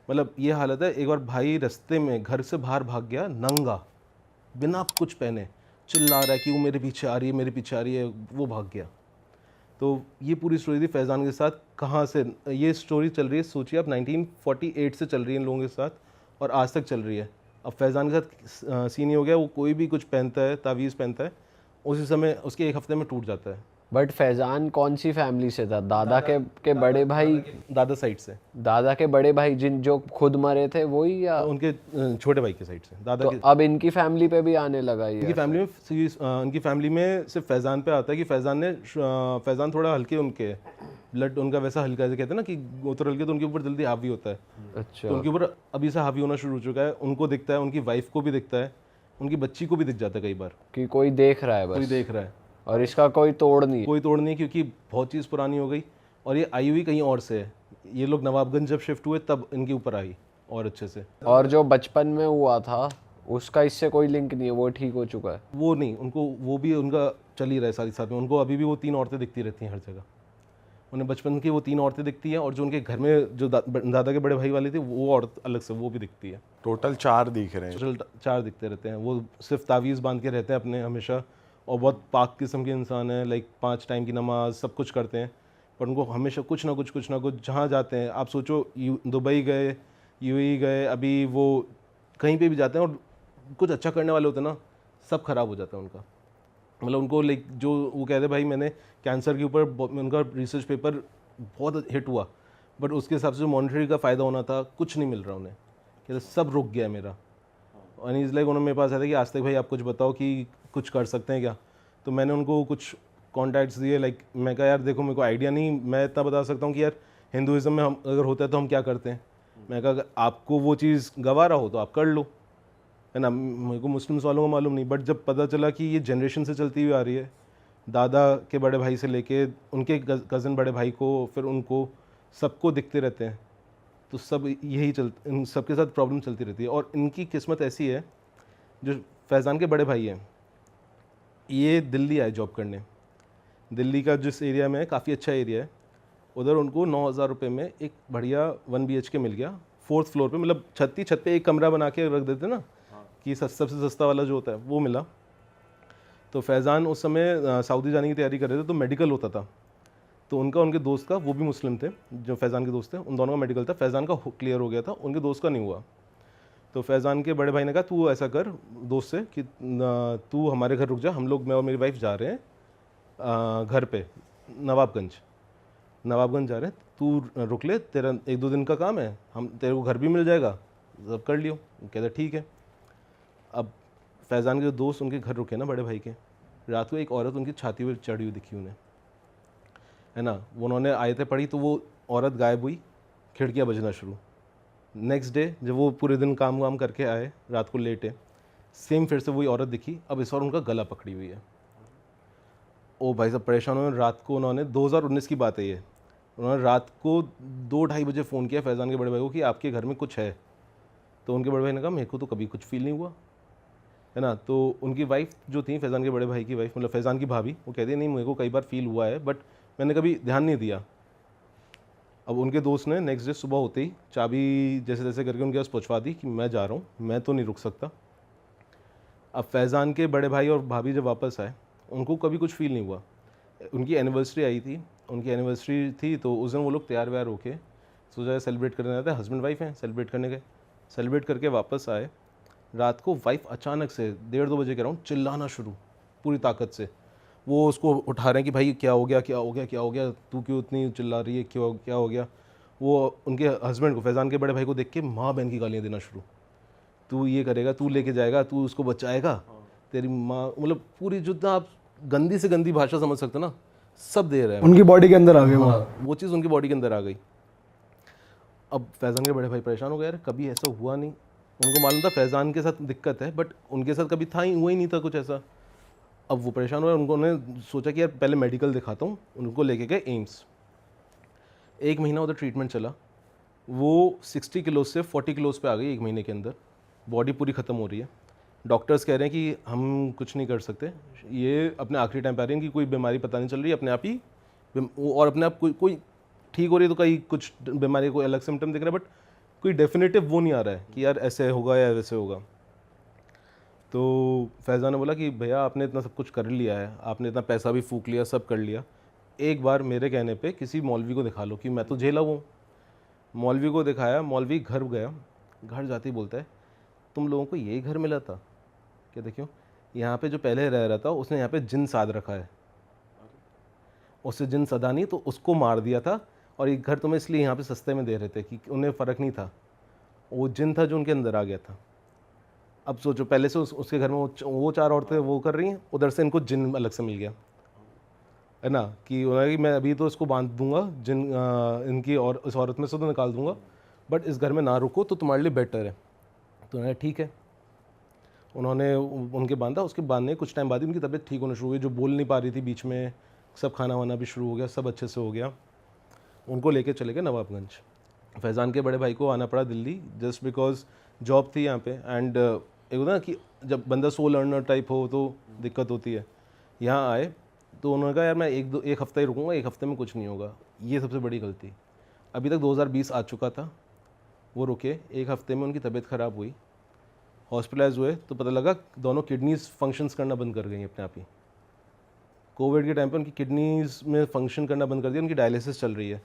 मतलब ये हालत है, एक बार भाई रास्ते में घर से बाहर भाग गया, नंगा, बिना कुछ पहने, चिल्ला रहा है कि वो मेरे पीछे आ रही है, मेरे पीछे आ रही है, वो भाग गया। तो ये पूरी स्टोरी थी फैज़ान के साथ। कहाँ से ये स्टोरी चल रही है, सोचिए आप, 1948 से चल रही है इन लोगों के साथ, और आज तक चल रही है। अब फैज़ान के साथ सीन हो गया, वो कोई भी कुछ पहनता है, तावीज़ पहनता है, उसी समय उसके 1 हफ्ते में टूट जाता है। बट फैजान कौन सी फैमिली से था? दादा के बड़े भाई, दादा साइड से, दादा के बड़े भाई जो खुद मरे थे वही, या उनके छोटे भाई के साइड से दादा तो के। अब इनकी फैमिली पे भी आने लगा ये? उनकी फैमिली में सिर्फ फैज़ान पे आता है कि फैज़ान थोड़ा हल्के, उनके ब्लड उनका वैसा हल्का, जैसे कहते हैं ना कि गोत्र हल्के, तो उनके ऊपर जल्दी हावी होता है। अच्छा, तो उनके ऊपर अभी से हावी होना शुरू हो चुका है। उनको दिखता है, उनकी वाइफ को भी दिखता है, उनकी बच्ची को भी दिख जाता है कई बार, कि कोई देख रहा है कोई बस, देख रहा है। और इसका कोई तोड़ नहीं है। कोई तोड़ नहीं, क्योंकि बहुत चीज़ पुरानी हो गई, और ये आई हुई कहीं और से है। ये लोग नवाबगंज जब शिफ्ट हुए तब इनके ऊपर आई और अच्छे से। और जो बचपन में हुआ था उसका इससे कोई लिंक नहीं है, वो ठीक हो चुका है? वो नहीं, उनको वो भी उनका चल ही रहा है साथ ही साथ में। उनको अभी भी वो 3 औरतें दिखती रहती हैं हर जगह। उन्हें बचपन की वो 3 औरतें दिखती हैं, और जो उनके घर में जो दादा के बड़े भाई वाली थी, वो औरत अलग से वो भी दिखती है। टोटल 4 दिख रहे हैं। टोटल 4 दिखते रहते हैं। वो सिर्फ तावीज़ बांध के रहते हैं अपने हमेशा, और बहुत पाक किस्म के इंसान हैं। लाइक 5 टाइम की नमाज, सब कुछ करते हैं। पर उनको हमेशा कुछ ना कुछ जहाँ जाते हैं, आप सोचो दुबई गए, यूएई गए, अभी वो कहीं पे भी जाते हैं और कुछ अच्छा करने वाले होते हैं ना, सब खराब हो जाता है उनका। मतलब उनको लाइक जो वो कहते भाई मैंने कैंसर के ऊपर उनका रिसर्च पेपर बहुत हिट हुआ, बट उसके हिसाब से जो मॉनिटरी का फ़ायदा होना था कुछ नहीं मिल रहा उन्हें, कहते सब रुक गया मेरा। और इज़ लाइक उन्होंने मेरे पास आया था कि आज तक भाई आप कुछ बताओ कि कुछ कर सकते हैं क्या। तो मैंने उनको कुछ कॉन्टैक्ट्स दिए, लाइक मैं कहा यार देखो मेरे को आइडिया नहीं, मैं इतना बता सकता हूँ कि यार हिंदुज़म में हम अगर होता है तो हम क्या करते हैं। मैं कहा अगर आपको वो चीज़ गवारा हो तो आप कर लो, है ना। मेरे को मुस्लिम्स वालों को मालूम नहीं, बट जब पता चला कि ये जनरेशन से चलती हुई आ रही है, दादा के बड़े भाई से लेके उनके कज़न बड़े भाई को, फिर उनको सबको दिखते रहते हैं, तो सब यही इन सबके साथ प्रॉब्लम चलती रहती है। और इनकी किस्मत ऐसी है, जो फैज़ान के बड़े भाई हैं ये दिल्ली आए जॉब करने। दिल्ली का जिस एरिया में है काफ़ी अच्छा एरिया है, उधर उनको 9,000 रुपये में एक बढ़िया 1 BHK मिल गया 4th फ्लोर पे। मतलब छत पे एक कमरा बना के रख देते ना कि सबसे सस्ता वाला जो होता है वो मिला। तो फैज़ान उस समय सऊदी जाने की तैयारी कर रहे थे, तो मेडिकल होता था, तो उनके दोस्त का, वो भी मुस्लिम थे जो फैज़ान के दोस्त थे, उन दोनों का मेडिकल था। फैज़ान का क्लियर हो गया था, उनके दोस्त का नहीं हुआ। तो फैज़ान के बड़े भाई ने कहा तू ऐसा कर दोस्त से कि तू हमारे घर रुक जा, हम लोग मैं और मेरी वाइफ जा रहे हैं घर पे नवाबगंज जा रहे हैं, तू रुक ले, तेरा 1-2 दिन का काम है, हम तेरे को घर भी मिल जाएगा, सब कर लियो। कहते ठीक है। अब फैज़ान के दोस्त उनके घर रुके ना बड़े भाई के, रात को एक औरत उनकी छाती पर चढ़ी हुई दिखी उन्हें, है ना। उन्होंने आयतें पढ़ी तो वो औरत गायब हुई, खिड़कियाँ बजना शुरू। नेक्स्ट डे जब वो पूरे दिन काम वाम करके आए, रात को लेटे, सेम फिर से वही औरत दिखी, अब इस बार उनका गला पकड़ी हुई है। ओ भाई साहब परेशान हुए। रात को उन्होंने 2019 की बात है ये, उन्होंने रात को 2-2:30 बजे फ़ोन किया फैज़ान के बड़े भाई को कि आपके घर में कुछ है। तो उनके बड़े भाई ने कहा मेरे को तो कभी कुछ फील नहीं हुआ, है ना। तो उनकी वाइफ जो थी, फैज़ान के बड़े भाई की वाइफ, मतलब फैज़ान की भाभी, वो कहती है नहीं मेरे को कई बार फील हुआ है, बट मैंने कभी ध्यान नहीं दिया। अब उनके दोस्त ने नेक्स्ट डे सुबह होते ही चाबी जैसे तैसे करके उनके पास पहुँचवा दी कि मैं जा रहा हूँ, मैं तो नहीं रुक सकता। अब फैज़ान के बड़े भाई और भाभी जब वापस आए, उनको कभी कुछ फील नहीं हुआ। उनकी एनिवर्सरी आई थी, उनकी एनिवर्सरी थी, तो उस दिन वो लोग तैयार व्यार होके सोचा सेलिब्रेट करने आते हैं, हस्बैंड वाइफ हैं, सेलिब्रेट करने गए। सेलिब्रेट करके वापस आए, रात को वाइफ अचानक से 1:30-2 बजे के अराउंड चिल्लाना शुरू पूरी ताकत से। वो उसको उठा रहे हैं कि भाई क्या हो गया, तू क्यों इतनी चिल्ला रही है, क्या हो गया। वो उनके हस्बैंड को, फैज़ान के बड़े भाई को देख के माँ बहन की गालियाँ देना शुरू, तू ये करेगा, तू लेके जाएगा, तू उसको बचाएगा, तेरी माँ, मतलब पूरी जितना आप गंदी से गंदी भाषा समझ सकते हो ना, सब दे रहे हैं। उनकी बॉडी के अंदर आ गए वो चीज़ उनकी बॉडी के अंदर आ गई। अब फैज़ान के बड़े भाई परेशान हो गए, यार कभी ऐसा हुआ नहीं। उनको मालूम था फैज़ान के साथ दिक्कत है, बट उनके साथ कभी हुआ ही नहीं था कुछ ऐसा। अब वो परेशान हुए, उन्होंने सोचा कि यार पहले मेडिकल दिखाता हूँ। उनको लेके गए एम्स। 1 महीना उधर ट्रीटमेंट चला, वो 60 किलो से 40 किलोज़ पे आ गई 1 महीने के अंदर। बॉडी पूरी ख़त्म हो रही है। डॉक्टर्स कह रहे हैं कि हम कुछ नहीं कर सकते, ये अपने आखिरी टाइम पे आ रही है, इनकी कोई बीमारी पता नहीं चल रही है, अपने आप ही और अपने आप कोई ठीक हो रही है, तो कहीं कुछ बीमारी कोई अलग सिम्टम दिख रहा है, बट कोई डेफिनेटिव वो नहीं आ रहा है कि यार ऐसे होगा या वैसे होगा। तो फैज़ान ने बोला कि भैया आपने इतना सब कुछ कर लिया है, आपने इतना पैसा भी फूक लिया, सब कर लिया, एक बार मेरे कहने पे किसी मौलवी को दिखा लो कि मैं तो झेला हूँ। मौलवी को दिखाया, मौलवी घर गया, घर जाते ही बोलता है तुम लोगों को यही घर मिला था क्या? देखियो यहाँ पे जो पहले रह रहा था उसने यहाँ पे जिन साध रखा है, उससे जिन सदा नहीं तो उसको मार दिया था, और ये घर तुम्हें इसलिए यहाँ पे सस्ते में दे रहे थे कि उन्हें फ़र्क नहीं था, वो जिन था जो उनके अंदर आ गया था। अब सोचो पहले से उसके घर में वो 4 औरतें वो कर रही हैं, उधर से इनको जिन अलग से मिल गया, है ना, कि उन्होंने कि मैं अभी तो इसको बांध दूंगा जिन इनकी, और इस औरत में से तो निकाल दूंगा, बट इस घर में ना रुको तो तुम्हारे लिए बेटर है। तो उन्होंने ठीक है, उन्होंने उनके बांधा। उसके बांधने कुछ टाइम बाद ही उनकी तबीयत ठीक होना शुरू हुई, जो बोल नहीं पा रही थी बीच में, सब खाना वाना भी शुरू हो गया, सब अच्छे से हो गया। उनको लेके चले गए नवाबगंज। फैज़ान के बड़े भाई को आना पड़ा दिल्ली जस्ट बिकॉज जॉब थी यहाँ पे। एंड एक होता ना कि जब बंदा सो लर्नर टाइप हो तो दिक्कत होती है। यहाँ आए तो उन्होंने कहा यार मैं एक हफ़्ता ही रुकूंगा, 1 हफ़्ते में कुछ नहीं होगा। ये सबसे बड़ी गलती। अभी तक 2020 आ चुका था, वो रुके, 1 हफ़्ते में उनकी तबीयत ख़राब हुई, हॉस्पिटलाइज हुए, तो पता लगा दोनों किडनीज फंक्शंस करना बंद कर गई अपने आप ही। कोविड के टाइम पे उनकी किडनीज में फंक्शन करना बंद कर दिया, उनकी डायलिसिस चल रही है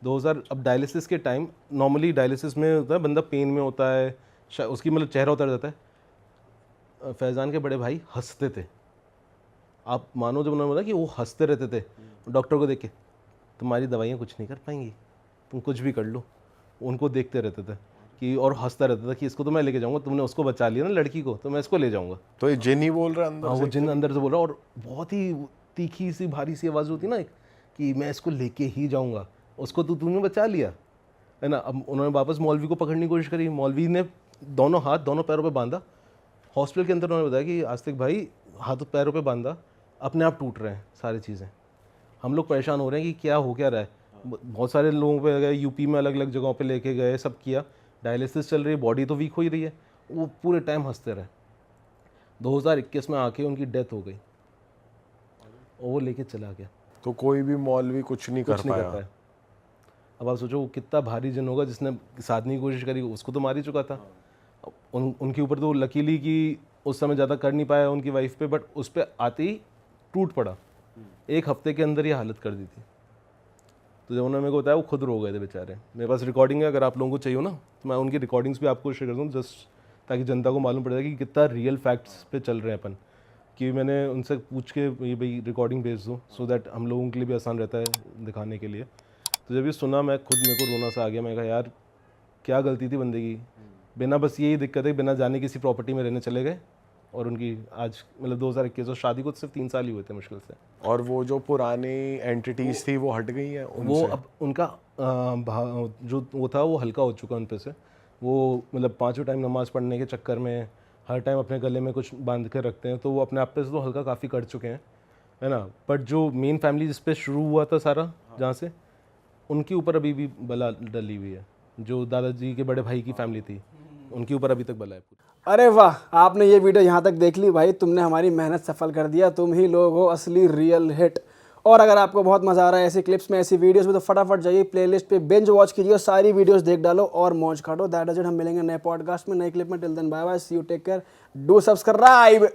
2000। अब डायलिसिस के टाइम नॉर्मली डायलिसिस में होता है बंदा पेन में होता है, उसकी मतलब चेहरा उतर जाता है। फैज़ान के बड़े भाई हंसते थे, आप मानो जब उन्होंने बोला कि वो हंसते रहते थे डॉक्टर को देख के, तुम्हारी दवाइयाँ कुछ नहीं कर पाएंगी, तुम कुछ भी कर लो, उनको देखते रहते थे कि, और हंसता रहता था कि इसको तो मैं लेके जाऊंगा, तुमने उसको बचा लिया ना लड़की को, तो मैं इसको ले जाऊंगा। तो ये जिन ही बोल रहा है अंदर हाँ, से? वो जिन अंदर से बोल रहा, और बहुत ही तीखी सी भारी सी आवाज़ होती ना एक, कि मैं इसको लेके ही जाऊंगा, उसको तो तूने बचा लिया है ना। अब उन्होंने वापस मौलवी को पकड़ने की कोशिश करी, मौलवी ने दोनों हाथ दोनों पैरों पे बांधा। हॉस्पिटल के अंदर उन्होंने बताया कि आस्तिक भाई हाथों पैरों पे बांधा, अपने आप टूट रहे हैं सारी चीज़ें, हम लोग परेशान हो रहे हैं कि क्या हो क्या रहा है। बहुत सारे लोगों पे गए, यूपी में अलग अलग जगहों पे लेके गए, सब किया, डायलिसिस चल रही है, बॉडी तो वीक हो ही रही है, वो पूरे टाइम हंसते रहे। 2021 में आके उनकी डेथ हो गई और वो लेके चला गया, तो कोई भी मौलवी कुछ नहीं कर पाया। अब आप सोचो वो कितना भारी जन होगा जिसने साधने की कोशिश करी, उसको तो मार ही चुका था। उनके ऊपर तो लकीली कि उस समय ज़्यादा कर नहीं पाया उनकी वाइफ पे, बट उस पर आते ही टूट पड़ा, 1 हफ्ते के अंदर ही हालत कर दी थी। तो जब उन्होंने मेरे को बताया वो खुद रो गए थे बेचारे। मेरे पास रिकॉर्डिंग है, अगर आप लोगों को चाहिए हो ना तो मैं उनकी रिकॉर्डिंग्स भी आपको शेयर कर दूँ, जस्ट ताकि जनता को मालूम पड़ जाए कि कितना रियल फैक्ट्स पे चल रहे हैं अपन। कि मैंने उनसे पूछ के ये भाई रिकॉर्डिंग भेज दो, सो दैट हम लोगों के लिए भी आसान रहता है दिखाने के लिए। तो जब ये सुना मैं खुद, मेरे को रोना सा आ गया। मैं कहा यार क्या गलती थी बंदे की, बिना बस यही दिक्कत है, बिना जाने किसी प्रॉपर्टी में रहने चले गए, और उनकी आज मतलब 2021 और शादी को सिर्फ 3 साल ही हुए थे मुश्किल से। और वो जो पुरानी एंटिटीज थी वो हट गई हैं वो अब उनका जो वो था वो हल्का हो चुका उन पे से। वो मतलब 5 टाइम नमाज़ पढ़ने के चक्कर में हर टाइम अपने गले में कुछ बांध कर रखते हैं, तो वो अपने आप पे से तो हल्का काफ़ी कट चुके हैं, है ना। बट जो मेन फैमिली जिस पे शुरू हुआ था सारा, जहाँ से, उनके ऊपर अभी भी बला डली हुई है। जो दादाजी के बड़े भाई की फैमिली थी उनके ऊपर अभी तक बला है। अरे वाह, आपने ये वीडियो यहाँ तक देख ली भाई, तुमने हमारी मेहनत सफल कर दिया, तुम ही लोग हो असली रियल हिट। और अगर आपको बहुत मज़ा आ रहा है ऐसी क्लिप्स में, ऐसी वीडियोस में, तो फटाफट जाइए प्लेलिस्ट पे बिंज वॉच कीजिए और सारी वीडियोस देख डालो और मौज काटो। That is it. हम मिलेंगे नए पॉडकास्ट में, नए क्लिप में। Till then bye bye, see you, take care, do subscribe.